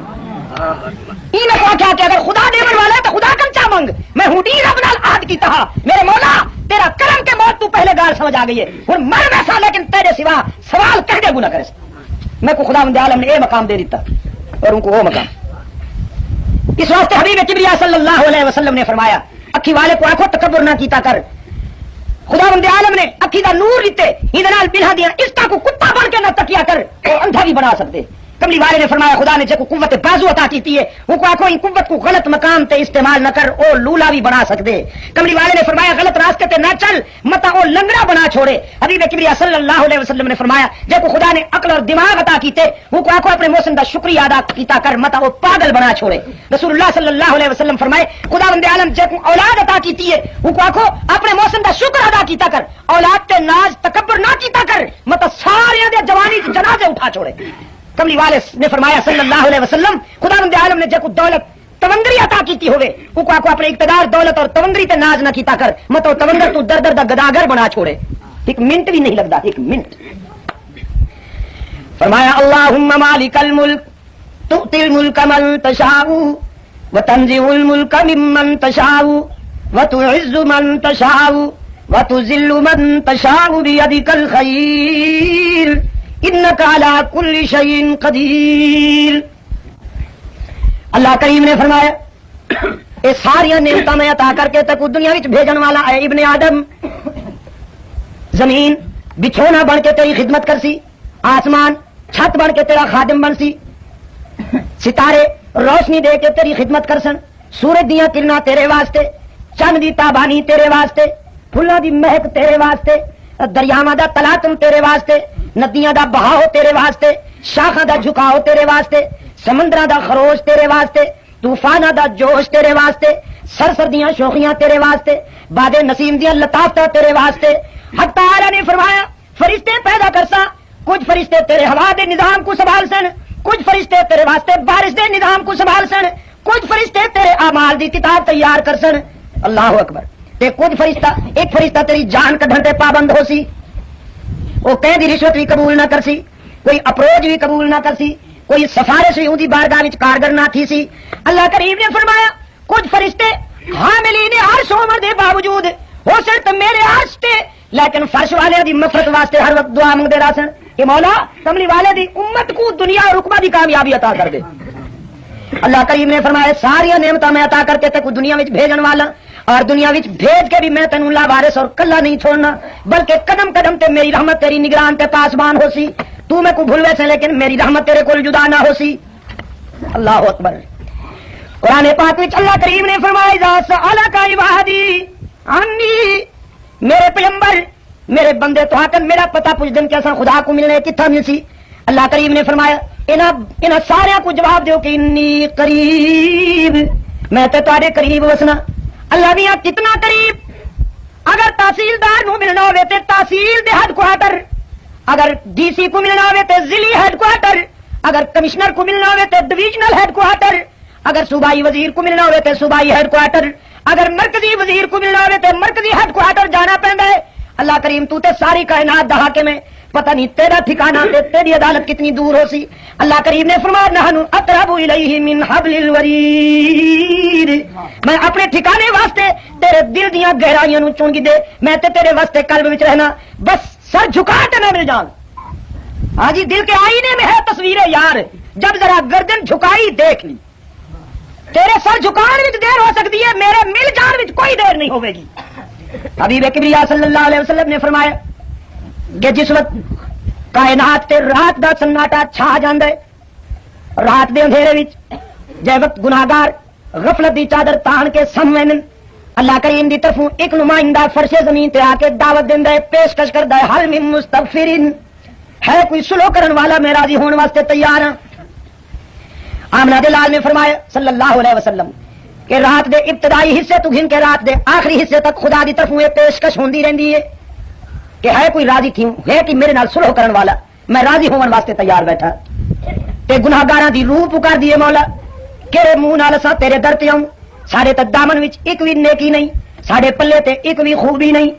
اینوں کو کیا کہ اگر خدا دیون والا ہے تو خدا کنچا منگ میں ہوں دی رب نال عہد کیتا ہاں میرے مولا تیرا کرم کے موت تو پہلے گال سمجھ آ گئی ہے ہن مر ویسا لیکن تیرے سوا سوال کہہ دے گناہ کرے میں کو خدا بندے عالم نے اے مقام دے دیتا اور ان کو وہ مقام اس واسطے حبیب کبریا صلی اللہ علیہ وسلم نے فرمایا اکھی والے کو آنکھوں تکبر نہ کیتا کر خدا بندے عالم نے اکھی دا نور دیتے ہی نال بلھا دیا اس کا کو کتا بن کے نہ تکیا کر وہ اندھا بھی بنا سکتے کملی والے نے فرمایا خدا نے جے کو قوت بازو عطا کیتی ہے وہ کو آنکھوں ان قوت کو غلط مقام تے استعمال نہ کر او لولا بھی بنا سکتے کملی والے نے فرمایا غلط راستے تے نہ چل متا او لنگڑا بنا چھوڑے حبیب کبریا صلی اللہ علیہ وسلم نے فرمایا جے کو خدا نے عقل اور دماغ عطا کیتے وہ کو آنکھوں اپنے موسم دا شکریہ ادا کیتا کر متا او پاگل بنا چھوڑے رسول اللہ صلی اللہ علیہ وسلم فرمائے خدا بندے عالم جے کو اولاد عطا کیتی ہے وہ کو آنکھوں اپنے موسم دا شکر ادا کیتا کر اولاد تے ناز تکبر نہ کیتا کر متا سارے دے جوانی جنازے اٹھا چھوڑے کملی والے نے فرمایا صلی اللہ علیہ وسلم خداوند عالم نے جے کو دولت تونگری عطا کیتی ہوئے او کو اپنے اقتدار دولت اور تونگری تے ناز نہ کیتا کر متو تونگر تو در در دا گداگر بنا چھوڑے. ایک منٹ بھی نہیں لگتا، ایک منٹ. فرمایا اللہم مالک الملک تؤتی الملک من تشاء وتنزع الملک ممن تشاء وتعز من تشاء وتذل من تشاء بیدک الخیر انک علی کل شیء قدیر. اللہ کریم نے فرمایا یہ ساری نعمتیں میں عطا کر کے تک دنیا وچ بھیجن والا اے ابن آدم. زمین بچھونا بن کے تیری خدمت کر سی، آسمان چھت بن کے تیرا خادم بن سی، ستارے روشنی دے کے تیری خدمت کر سن، سورج دیاں کرنا تیرے واسطے، چند دی تابانی تیرے واسطے، پھلاں دی مہک تیرے واسطے، دریاواں دا تلاطم تیرے واسطے، ندیاں دا بہاؤ تیرے واسطے، شاخاں دا جھکاؤ تیرے واسطے، سمندراں دا خروش تیرے واسطے، طوفاناں دا جوش تیرے واسطے، سرسر دیاں شوخیاں تیرے واسطے، باد نسیم دیاں لطافتاں تیرے واسطے. حق تعالی نے فرمایا فرشتے پیدا کرسا، کچھ فرشتے تیرے ہوا دے نظام کو سنبھال سن، کچھ فرشتے تیرے واسطے بارش دے نظام کو سنبھال سن، کچھ فرشتے تیرے اعمال دی کتاب تیار کر سن. اللہ اکبر. تے کچھ فرشتہ ایک فرشتہ تیری جان کڈھن تے پابند ہو سی، وہ کہیں دی رشوت بھی قبول نہ کر سی، کوئی اپروچ بھی قبول نہ کر سی، کوئی سفارش بھی اندی بارگاہ وچ کارگر نہ تھی سی. اللہ کریم نے فرمایا کچھ فرشتے حاملین عرش عمر دے باوجود ہو سکتا میرے عرش تے لیکن فرش والے دی مغفرت واسطے ہر وقت دعا منگتے رہ سن کہ مولا کملی والے دی امت کو دنیا اور رقبہ دی کامیابی عطا کر دے. اللہ کریم نے فرمایا ساری نعمتاں میں عطا کر کے تے کو دنیا وچ بھیجن والا، اور دنیا وچ بھیج کے بھی میں تینوں لاوارث اور کلا نہیں چھوڑنا، بلکہ قدم قدم تے میری رحمت تیری نگران تے پاسبان ہو سی. تو میں کو بھول ویسے لیکن میری رحمت تیرے کول جدا نہ ہو سی. اللہ اکبر. قرآن پاک وچ اللہ کریم نے فرمایا اذا سألک عبادی عنی، میرے پیغمبر میرے بندے تو آکن میرا پتہ پوچھ دن کہ اساں خدا کو ملنے کتھا مل سی. اللہ کریم نے فرمایا انہاں سارے کو جواب دیو کہ انی قریب، میں تے تواڈے قریب وسنا. اللہ میاں کتنا قریب؟ اگر تحصیلدار نو ملنا ہوے تے تحصیل دے ہیڈ کوارٹر، اگر ڈی سی کو ملنا ہوے تے ضلعی ہیڈ کوارٹر، اگر کمشنر کو ملنا ہوے تے ڈویژنل ہیڈ کوارٹر، اگر صوبائی وزیر کو ملنا ہوے تے صوبائی ہیڈ کوارٹر، اگر مرکزی وزیر کو ملنا ہوے تے مرکزی ہیڈ کوارٹر جانا پیندا ہے. اللہ کریم تو تے ساری کائنات دا حاکم ہے، پتہ نہیں تیرا ٹھکانہ تے تیری عدالت کتنی دور ہو سی. اللہ کریم نے فرمایا نحن اقرب الیہ من حبل الورید، میں اپنے ٹھکانے واسطے تیرے دل دیاں گہرائیاں نو چن دے، میں تے تیرے واسطے قلب وچ رہنا، بس سر جھکا تے نہ مل جان. ہاں جی دل کے آئینے میں ہے تصویر یار، جب ذرا گردن جھکائی دیکھ لی. تیرے سر جھکان وچ دیر ہو سکتی ہے، میرے مل جان وچ کوئی دیر نہیں ہوے گی. حبیب کبریا صلی اللہ علیہ وسلم نے فرمایا کہ جس وقت کائنات تے رات دا سناٹا چھا جاندا ہے، رات دے اندھیرے وچ جے وقت گناہگار غفلت دی چادر تان کے سامنے اللہ کریم دی طرفوں ایک نمائندہ فرش زمین تے آ کے دعوت دیندا ہے، پیشکش کردا ہے حل من مستغفرین، ہے کوئی سلو کرن والا میں راضی ہون واسطے تیار ہاں. آمنہ دے لال نے فرمایا صلی اللہ علیہ وسلم کہ رات دے ابتدائی حصے تو گھن کے رات دے آخری حصے تک خدا دی طرفوں یہ پیشکش ہوندی رہندی ہے کہ ہے کوئی راضی تھی ہے کہ میرے نال صلح کرن والا، میں راضی ہون واسطے تیار بیٹھا. تے گناہگاراں دی روح پکار دیے مولا کہڑے منہ نال اساں تیرے در تے آؤں، ساڈے تے دامن وچ ایک بھی نیکی نہیں، ساڈے پلے تے ایک بھی خوبی نہیں.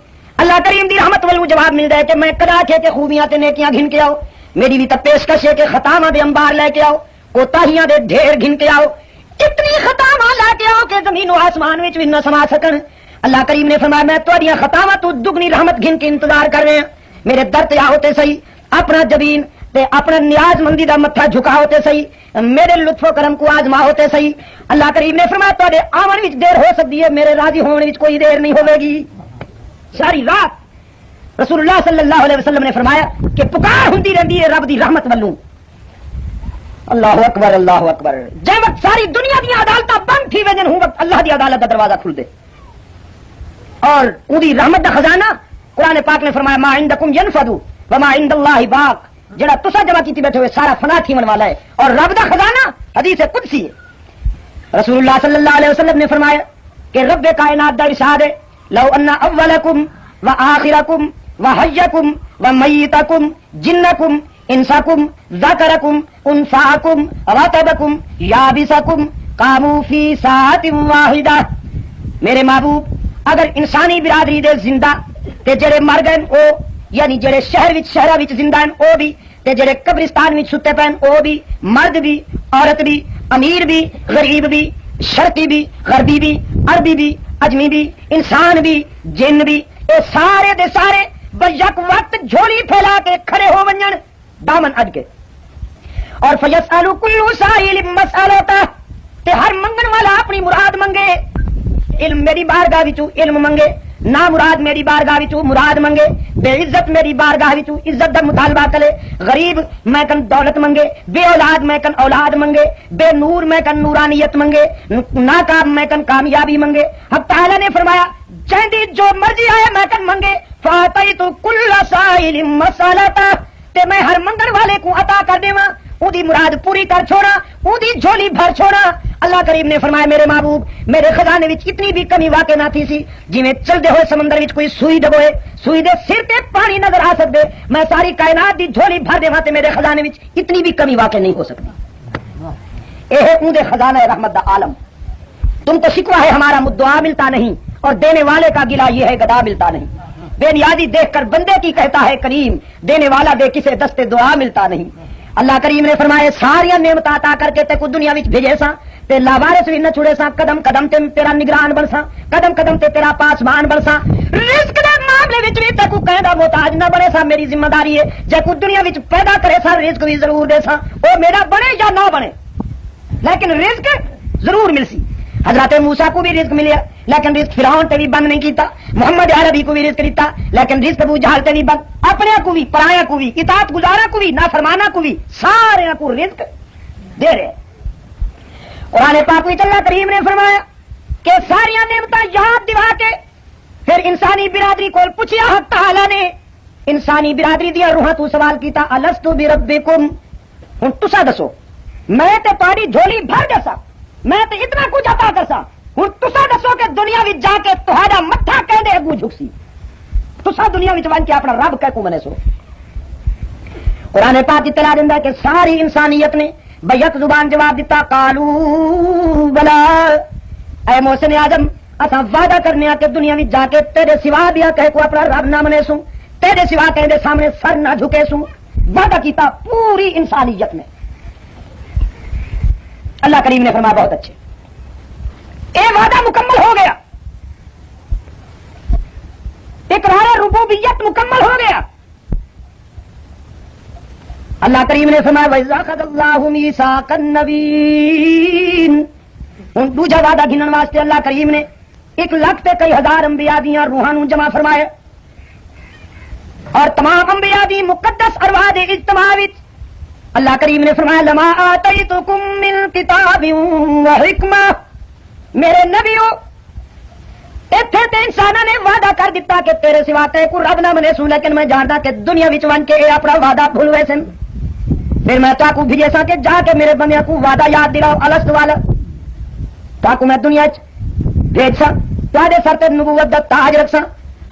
اللہ کریم دی رحمت والوں جواب مل جائے کہ میں کدا کے خوبیاں تے نیکیاں گھن کے آؤ، میری بھی تے پیشکش ہے کہ خطاواں دے انبار لے کے آؤ، کوتاہیاں دے ڈھیر گھن کے آؤ، اتنی خطاواں لے کے آؤ کہ زمین و آسمان وچ بھی نہ سما سکن. اللہ کریم نے فرمایا میں تہاڈیاں خطاواں تو دگنی رحمت گھن کے انتظار کر رہے ہیں، میرے در تے آؤ تے صحیح، اپنا جبین تے اپنا نیاز مندی دا متھا جھکا ہوتے صحیح، میرے لطف و کرم کو آزما ہوتے صحیح. اللہ کریم نے فرمایا تہاڈے آون وچ دیر ہو سکتی ہے، میرے راضی ہون وچ کوئی دیر نہیں ہوے گی. ساری رات رسول اللہ صلی اللہ علیہ وسلم نے فرمایا کہ پکار ہوندی رہندی ہے رب دی رحمت والوں. اللہ اکبر اللہ اکبر. جے وقت ساری دنیا دی عدالتاں بند تھی وجن ہوں وقت اللہ دی عدالت دا دروازہ کھل دے اور اودی رحمت دا خزانہ. قرآن پاک نے فرمایا ما عندکم ینفد وما عند اللہ باق، جڑا تسا جمع کیتی بیٹھے ہوئے سارا فنا تھیون والا ہے، اور رب دا خزانہ حدیث قدسی ہے. رسول اللہ صلی اللہ علیہ وسلم نے فرمایا کہ رب کائنات دا ارشاد ہے لو ان اولکم وآخرکم وحیکم ومیتکم جنکم انسکم ذکرکم انفاکم رطبکم یابسکم قاموا فی ساعت واحدہ. میرے محبوب اگر انسانی برادری دے زندہ تے جڑے مر گئے او یعنی جڑے شہر وچ زندہ ہیں او بھی تے جڑے قبرستان وچ ستے پے او بھی, مرد بھی عورت بھی امیر بھی غریب بھی شرقی بھی غربی بھی عربی بھی اجمی بھی انسان بھی جن بھی, اے سارے دے سارے بیک وقت جھولی پھیلا کے کھڑے ہو ونجن دامن اج کے. اور فیسأل کل سائل مسألتہ, تے ہر منگن والا اپنی مراد منگے. علم میری بارگاہ وچوں علم منگے, نا مراد میری بارگاہ وچوں مراد منگے, بے عزت میری بارگاہ وچوں عزت دا مطالبہ کرے, غریب میں کن دولت منگے, بے اولاد میں کن اولاد منگے, بے نور میں کن نورانیت منگے, ناکام میں کن کامیابی منگے. حق تعالی نے فرمایا جہندی جو مرضی آئے میں کن منگے. فاتیت کل سائل مسألتہ, تے میں ہر منگن والے کو عطا کر دیواں, اودی مراد پوری کر چھوڑا, اودی جھولی بھر چھوڑا. اللہ کریم نے فرمایا میرے محبوب میرے خزانے وچ اتنی بھی کمی واقع نہ تھی سی جویں چلدے ہوئے سمندر وچ کوئی سوئی ڈبوئے, سوئی دے سر تے پانی نظر آ سکدے, میں ساری کائنات دی جھولی بھر دیواں تے میرے خزانے وچ اتنی بھی کمی واقع نہیں ہو سکتی. اے اون دے خزانہ رحمت دا عالم. تم تو شکوہ ہے ہمارا مدعا ملتا نہیں, اور دینے والے کا گلہ یہ ہے گدا ملتا نہیں. بے نیازی دیکھ کر بندے کی کہتا ہے کریم, دینے والا دے کسے دستے دعا ملتا نہیں. اللہ کریم نے فرمایا ساریا نعمت عطا کر کے تے کو دنیا وچ بھیجے سا تے لاوارث بھی نہ چھڑے سا, قدم قدم تے تیرا نگران بن سا, قدم قدم تے تیرا پاسبان بن سا. رزق دے معاملے وچ بھی تے کو کہندا محتاج نہ بنے سا, میری ذمہ داری ہے جے کو دنیا وچ پیدا کرے سا رزق بھی ضرور دے سا, او میرا بنے یا نہ بنے لیکن رزق ضرور مل سی. حضرت موسیٰ کو بھی رزق ملیا لیکن رزق فرعون تے بھی بند نہیں کیتا, محمد عربی کو بھی رزق دیتا لیکن رزق ابو جہل تے نہیں بند, اپنے کو بھی پرایا کو بھی اطاعت گزارا کو بھی نافرمانا کو بھی سارے کو رزق دے رہے. قرآن پاک وچ اللہ کریم نے فرمایا کہ ساری نعمتاں یاد دلا کے پھر انسانی برادری کو پوچھیا حق تعالی نے, انسانی برادری دیا روحاں تو سوال کیتا الستو بربکم, ہن تسا دسو میں تے تہاڈی جھولی بھر دسا, میں تے اتنا کچھ عطا کرسا, ہن تسا دسو کہ دنیا وچ جا کے تہاڈا متھا کہندے اگوں جھکسی, تسا دنیا وچ ون کے اپنا رب کہہ کو منے سو. قرآن پاک اطلاع دیندا ہے کہ ساری انسانیت نے بیک زبان جواب دیتا قالو بلا, اے محسن اعظم اساں وعدہ کرنے کہ دنیا وچ جا کے تیرے سوا دیا کہے کو اپنا رب نہ منے سوں, تیرے سوا کہے دے سامنے سر نہ جھکے سوں. وعدہ کیتا پوری انسانیت نے. اللہ کریم نے فرمایا بہت اچھے, اے وعدہ مکمل ہو گیا, اقرار ربوبیت مکمل ہو گیا. اللہ کریم نے فرمایا وَإِذْ أَخَذَ اللَّهُ مِيثَاقَ النَّبِيِّينَ, ہن دوجا وعدہ گنن واسطے اللہ کریم نے 1,00,000 تے کئی ہزار انبیاء دیاں روحاں نوں جمع فرمایا, اور تمام انبیاء دی مقدس ارواح دے اجتماع وچ اللہ کریم نے فرمایا لما آتیتکم من کتاب و حکمہ, میرے نبیوں ایتھے تے انساناں نے وعدہ کر دیتا کہ تیرے سوا تے کو رب نہ منے سوں, لیکن میں جاندا کہ دنیا وچ ون کے اے اپنا وعدہ بھول وے سن. پھر میں تا کو بھیجے سا کہ جا کے میرے بندیاں کو وعدہ یاد دلاؤ الست والا, تا کو میں دنیا وچ بھیج سا, تواڈے سر تے نبوت دا تاج رکھ سا,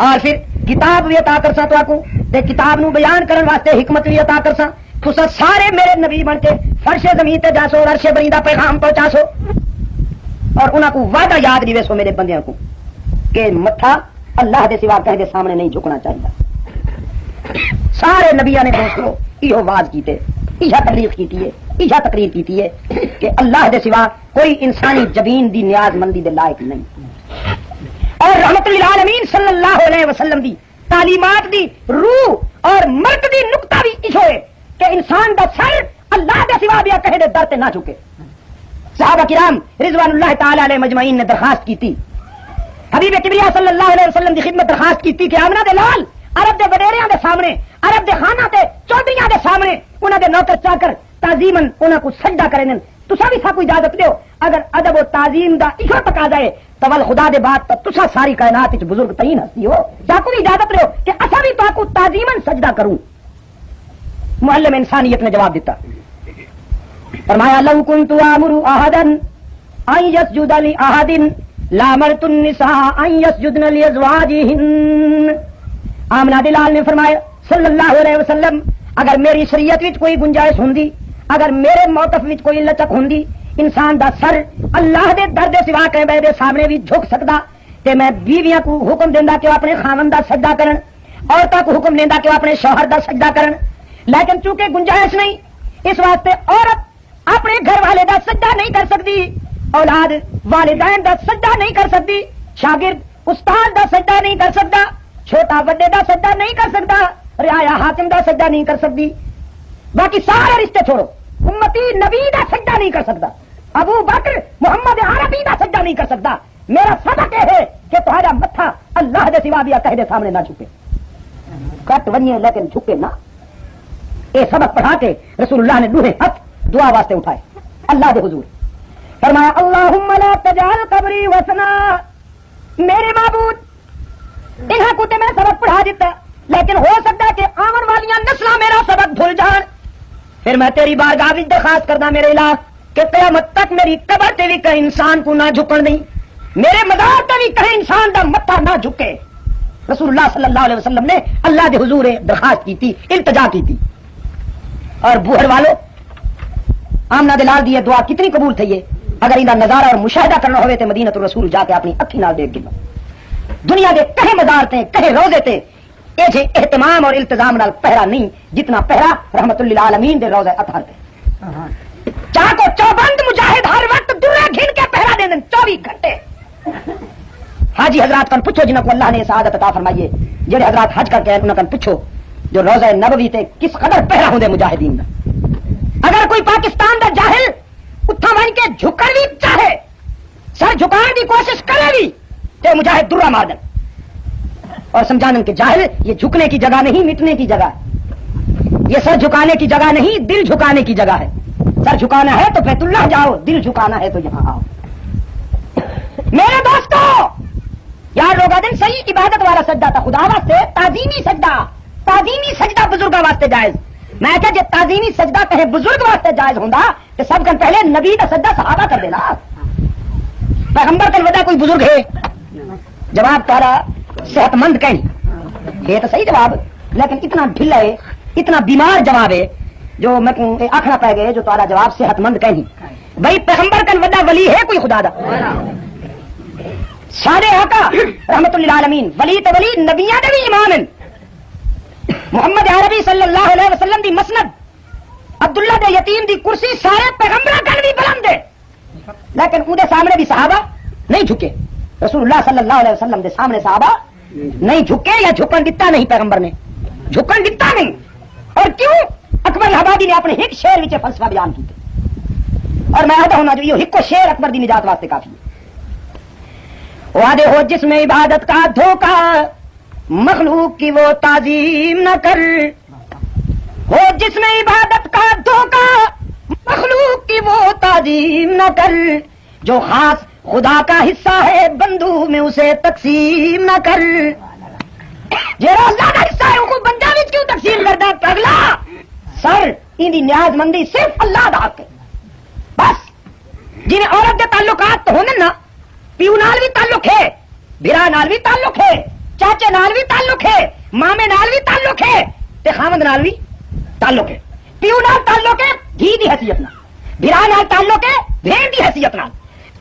اور پھر کتاب بھی عطا کر سا تو کو تے کتاب نو بیان کرن واسطے حکمت بھی عطا کر سا. تسا سارے میرے نبی بن کے فرش زمین تے جا سو, عرش بری دا پیغام پہنچا سو, اور انہاں کو وعدہ یاد دیوے سو میرے بندیاں کو کہ متھا اللہ دے سوا کہیں دے سامنے نہیں جھکنا چاہیے. سارے نبیاں نے دوستو ایہو واز کیتے, ایہا تبلیغ کیتی ہے, ایہا تقریر کیتی ہے کہ اللہ دے سوا کوئی انسانی جبین دی نیاز مندی دے لائق نہیں. اور رحمت للعالمین صلی اللہ علیہ وسلم دی تعلیمات دی روح اور مرکزی نقطہ بھی ایہو ہے کہ انسان دا سر اللہ دے سوا بھی کہیں دے در تے نہ جھکے. صحابہ کرام رضوان اللہ تعالی علیہ مجمعین نے درخواست کی تھی, حبیب کبریا صلی اللہ علیہ وسلم دی خدمت درخواست کی تھی کہ آمنہ دے لال عرب دے وڈیریاں دے سامنے, عرب دے خانہ تے چودھریاں دے سامنے انہاں دے نوکر چاکر تعظیمن انہاں کو سجدہ کرن, تسا بھی سا کو اجازت دیو اگر ادب و تعظیم دا ایسا تقاضا ہے تول خدا دے بات تا تسا ساری کائنات وچ بزرگ ترین ہستی ہو, جا کو بھی اجازت دیو کہ اسا بھی تو کو تعظیمن سجدہ کروں. معلم انسانیت نے جواب دیتا, فرمایا لو کنت امر احدا ان يسجد لاحد لامرت النساء ان يسجدن لازواجهن. آمنہ دلال نے فرمایا صلی اللہ علیہ وسلم اگر میری شریعت وچ کوئی گنجائش ہوندی, اگر میرے موقف وچ کوئی لچک ہوندی انسان دا سر اللہ دے در دے سوا کہیں دے سامنے بھی جھک سکدا تے میں بیویاں کو حکم دیندا کہ وہ اپنے خاوند دا سجدہ کرن، عورتاں کو حکم دیندا کہ وہ اپنے شوہر دا سجدہ کرن، لیکن چونکہ گنجائش نہیں اس واسطے عورت اپنے گھر والے دا سجدہ نہیں کر سکتی، اولاد والدین دا سجدہ نہیں کر سکتی، شاگرد استاد دا سجدہ نہیں کر سکتا، چھوٹا وڈے دا سجدہ نہیں کر سکتا، رعایا حاکم دا سجدہ نہیں کر سکتی، باقی سارے رشتے چھوڑو، امتی نبی دا سجدہ نہیں کر سکتا، ابو بکر محمد عربی دا سجدہ نہیں کر سکتا۔ میرا سبق یہ ہے کہ تمہارا متھا اللہ دے سوا بھی کہہ دے سامنے نہ جھکے، کٹ ونیے لیکن جھکے نہ۔ یہ سبق پڑھا کے رسول اللہ نے دوہے ہاتھ دعا واسطے اٹھائے اللہ دے حضور، فرمایا اللہم لا تجعل قبری وسنا، میرے معبود انہاں کو تے میں سبق پڑھا دیتا لیکن ہو سکتا ہے کہ آون والیاں نسلاں میرا سبق بھول جان، پھر میں تیری بارگاہ وچ درخواست کردا میرے الہ کہ قیامت تک میری قبر تے بھی کہیں انسان کو نہ جھکن دیں، میرے مزار تے بھی کہیں انسان دا متھا نہ جھکے۔ رسول اللہ صلی اللہ علیہ وسلم نے اللہ دے حضور درخواست کی تھی، التجا کی تھی۔ اور بوہر والو آمنہ دلال دی دعا کتنی قبول تھی ہے، اگر ان نظارہ اور مشاہدہ کرنا ہوئے تے مدینہ الرسول جا کے اپنی اکھی نال دیکھ گئے، دنیا دے کہیں مزار تے کہیں روزے تے اے جے اہتمام اور التزام نال پہرا نہیں جتنا پہرا رحمت للعالمین دے روزے اطہر تے۔ چاکو چوبند مجاہد ہر وقت درے گھن کے پہرا دے دن 24 گھنٹے۔ حاجی حضرات کن پوچھو جنہوں کو اللہ نے سعادت عطا فرمائیے، جڑے حضرات حج کر کے انہوں کن پوچھو جو روزہ نبوی تے کس قدر پہرا ہوندے مجاہدین دا۔ اگر کوئی پاکستان دا جاہل اتھا ون کے جھکن بھی چاہے، سر جھکان دی کوشش کرے بھی تے مجاہد درہ مار دن اور سمجھانن کہ جاہل یہ جھکنے کی جگہ نہیں، مٹنے کی جگہ ہے، یہ سر جھکانے کی جگہ نہیں، دل جھکانے کی جگہ ہے۔ سر جھکانا ہے تو بیت اللہ جاؤ، دل جھکانا ہے تو یہاں آؤ۔ میرے دوستو یار روگا دن صحیح عبادت والا سجدہ تھا خدا واسطے، تعظیمی سجدہ بزرگاں واسطے جائز۔ میں کہ جے تعظیمی سجدہ کہیں بزرگ واسطے جائز ہوندا تے سب کن پہلے نبی دا سجدہ صحابہ کر دینا، پیغمبر کن ودا کوئی بزرگ ہے؟ جواب تارا صحت مند کہیں یہ تو صحیح جواب، لیکن اتنا ڈھلا ہے، اتنا بیمار جواب ہے جو میں آخنا پہ گئے جو تارا جواب صحت مند کہیں بھائی پیغمبر کن ودا ولی ہے کوئی خدا دا؟ سارے آقا رحمت للعالمین ولی تے ولی نبیاں دے بھی امام ہیں۔ محمد عربی صلی اللہ علیہ وسلم دی مسند، عبداللہ دے یتیم دی کرسی سارے پیغمبراں کن بھی بلند ہے، لیکن اون دے سامنے بھی صحابہ نہیں جھکے۔ رسول اللہ صلی اللہ علیہ وسلم دے سامنے صحابہ نہیں جھکے یا جھکن دتا نہیں، پیغمبر نے جھکن دتا نہیں۔ اور کیوں؟ اکبر الہبادی نے اپنے ایک شعر وچ فلسفہ بیان کیتے اور میں آدھا ہونا جو یہ ایک شعر اکبر دی نجات واسطے کافی ہے۔ وعدے ہو جس میں عبادت کا دھوکہ، مخلوق کی وہ تعظیم نہ کر، ہو جس میں عبادت کا دھوکہ، مخلوق کی وہ تعظیم نہ کر، جو خاص خدا کا حصہ ہے بندو میں اسے تقسیم نہ کر، جیڑا اللہ کا حصہ ہے ان کو بندہ وچ کیوں تقسیم کردا؟ پگلا سر ان دی نیاز مندی صرف اللہ دا حق ہے بس۔ جنہیں عورت کے تعلقات تو ہونے نا، پیو نال بھی تعلق ہے، بھرا نال بھی تعلق ہے، چاچے نال بھی تعلق ہے، مامے نال بھی تعلق ہے، تے خامد نال بھی تعلق ہے۔ پیو نال تعلق ہے دھی دی حیثیت نال، بھرا نال تعلق ہے بہن دی حیثیت نال،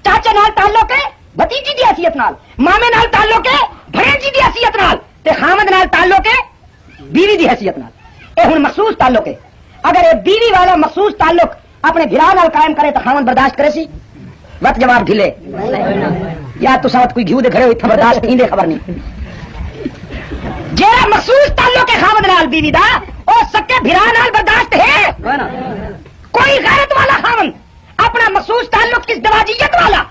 چاچے نال تعلق ہے بھتیجی دی حیثیت نال، مامے نال تعلق ہے بھانجی دی حیثیت نال، تے خامد نال تعلق ہے بیوی دی حیثیت نال۔ اے ہن مخصوص تعلق ہے، اگر یہ بیوی والا مخصوص تعلق اپنے بھرا نال قائم کرے تو خامد برداشت کرے سی؟ وقت جواب ڈھلے یا تو ساتھ کوئی گھیو دے کھڑے ہوئے برداشت نہیں دے خبر نہیں۔ جیڑا مخصوص تعلق ہے خامد نال بیوی دا او سکے بھرا نال برداشت ہے؟ کوئی غیرت والا خامد اپنا مخصوص تعلق کس دواجیت والا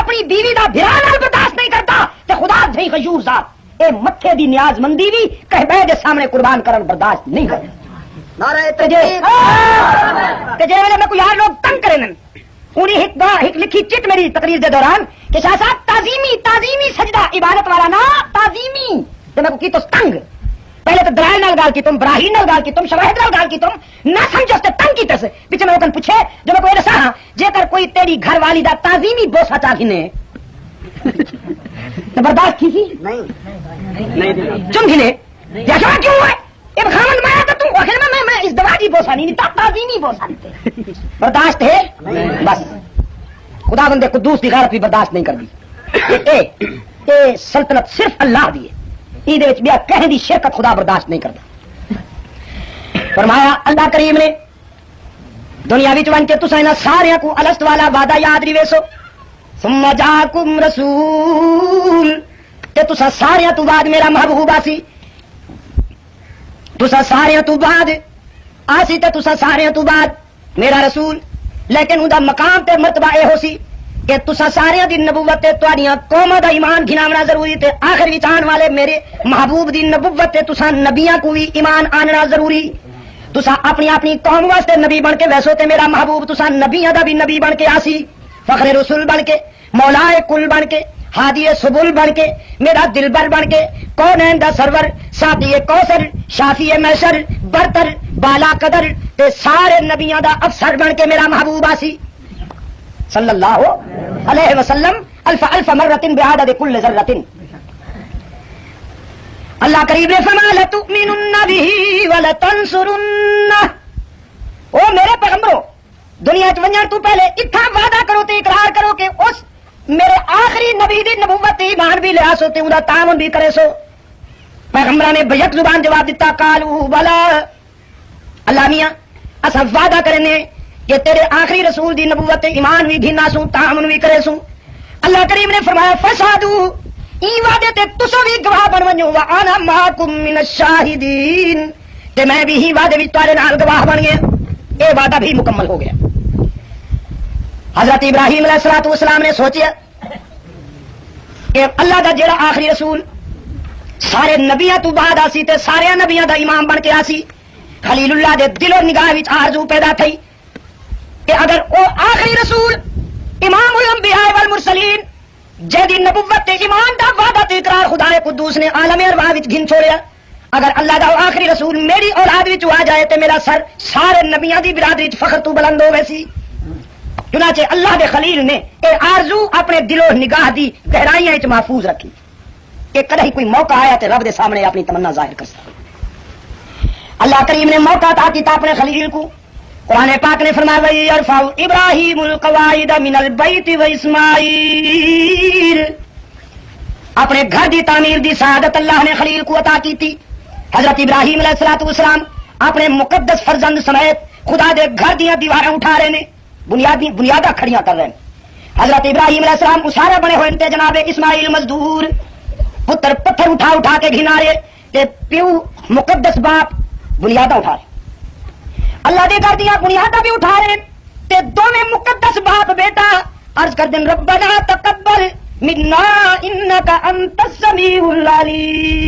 اپنی بیوی دا بھرا نال برداشت نہیں کرتا تے خدا جھئی غیور ذات اے متھے دی نیاز مندی بھی کہ بے دے سامنے قربان کرن برداشت نہیں کرے۔ نعرہ تکبیر۔ تے جے ویلے میں کوئی یار لوگ تنگ کرے نن انہی ایک لکھی چٹ میری تقریر دے دوران کہ شاہ صاحب تعظیمی سجدہ عبادت والا نا تعظیمی تے میں کو کی تو تنگ، پہلے تو دلائل نال گال کی تم، براہین نال گال کی تم، شواہد نال گال کی تم نہ سمجھو تے تنگ کی تس پیچھے میں کن پوچھے جو میں کوئی دسا جے کر کوئی تیری گھر والی دا تعظیمی بوسا چا گھنے تو برداشت کی سی نہیں چم گھنے یا کیوں ہے ایک خامن مایا تو تم آخر میں اس دوا کی بوسا نہیں تازی نہیں بوسا نہیں برداشت ہے بس خدا بندے قدوس کی غیرت بھی برداشت نہیں کرتی. اے سلطنت صرف اللہ دی ہے، یہ بیا کہیں دی شرکت خدا برداشت نہیں کرتا. فرمایا اللہ کریم نے دنیا وچ ون کے تساں انہاں سارے کو الست والا وعدہ یاد نہیں ویسو ثم جاءکم رسول تے تساں سارے تو بعد میرا محبوب آسی، تساں سارے تو بعد آسی تے تساں سارے تو بعد میرا رسول. لیکن اوندا مقام تے مرتبہ اے ہو سی کہ تساں سارے دی نبوت تے تہاڈیاں قوماں دا ایمان گھناونا ضروری تے آخر وچ آن والے میرے محبوب دی نبوت تے تساں نبیاں کو بھی ایمان آننا ضروری. تساں اپنی قوم واسطے نبی بن کے ویسو تے میرا محبوب تساں نبیاں دا بھی نبی بن کے آسی، فخر رسول بن کے، مولا کل بن کے، ہادی سبل بن کے، میرا دلبر بن کے، کونین دا سرور، ساقی کوثر، شافی محشر، برتر، بالا قدر تے سارے نبیاں دا افسر بن کے میرا محبوب آسی صلی اللہ علیہ وسلم الف الف مرۃ بعدد کل ذرۃ. اللہ کریم نے فرمایا لتؤمنن به ولتنصرن. او میرے پیغمبرو دنیا چ ونجن تو پہلے اتھا وعدہ کرو تے اقرار کرو کہ اس میرے آخری نبی دی نبوت ایمان بھی لیا سو تے اوندا تعاون بھی کرے سو. پیغمبراں نے بیک زبان جواب دیتا قالوا بلا اللہ میاں اسا وعدہ کرنے کہ تیرے آخری رسول دی نبوت ایمان بھی گھنا سوں تعاون بھی کرے سوں. اللہ کریم نے فرمایا فسادو این وعدے تے تسو بھی گواہ بن ونجو وانا معکم من الشاہدین تے میں بھی ہی وعدے وچ تہاڈے نال گواہ بن گیا. اے وعدہ بھی مکمل ہو گیا. حضرت ابراہیم علیہ الصلوۃ والسلام نے سوچیا کہ اللہ دا جڑا آخری رسول سارے نبیاں تو بعد آسی تے سارے نبیاں دا امام بن کے آسی، خلیل اللہ دے دل و نگاہ وچ آرزو پیدا تھی کہ اگر او آخری رسول امام الانبیاء والمرسلین جدی نبوت تے ایمان دا وعدہ تے اقرار خدا قدوس نے عالم ارواح وچ گھن چھوڑیا، اگر اللہ دا آخری رسول میری اولاد وچ آ جائے تے میرا سر سارے نبیاں دی برادری وچ فخر تو بلند ہوے سی. چنانچہ اللہ دے خلیل نے اے آرزو اپنے دل و نگاہ دی گہرائیاں وچ محفوظ رکھی کہ کدی کوئی موقع آیا تے رب دے سامنے اپنی تمنا ظاہر کر سکے. اللہ کریم نے موقع عطا کیتا اپنے خلیل کو. قرآن پاک نے فرمایا وَيَرْفَعُ إِبْرَاهِيمُ الْقَوَاعِدَ مِنَ الْبَيْتِ وَإِسْمَاعِيلُ. اپنے گھر دی تعمیر دی سعادت اللہ نے خلیل کو عطا کی تھی. حضرت ابراہیم علیہ الصلوۃ والسلام اپنے مقدس فرزند سمیت خدا دے گھر دیاں دیواریں اٹھا رہے نے، بنیاداں کھڑیاں کر رہے ہیں. حضرت ابراہیم علیہ السلام اسارے بنے ہوئے تھے، جناب اسماعیل مزدور پتر پتھر اٹھا کے گھنا رہے تے پیو مقدس باپ بنیاداں اٹھا رہے. اللہ دے گھر دیا بنیاداں بھی اٹھا رہے تے دونوں مقدس باپ بیٹا عرض کر دیں ربنا تقبل منا انک انت السمیع العلیم.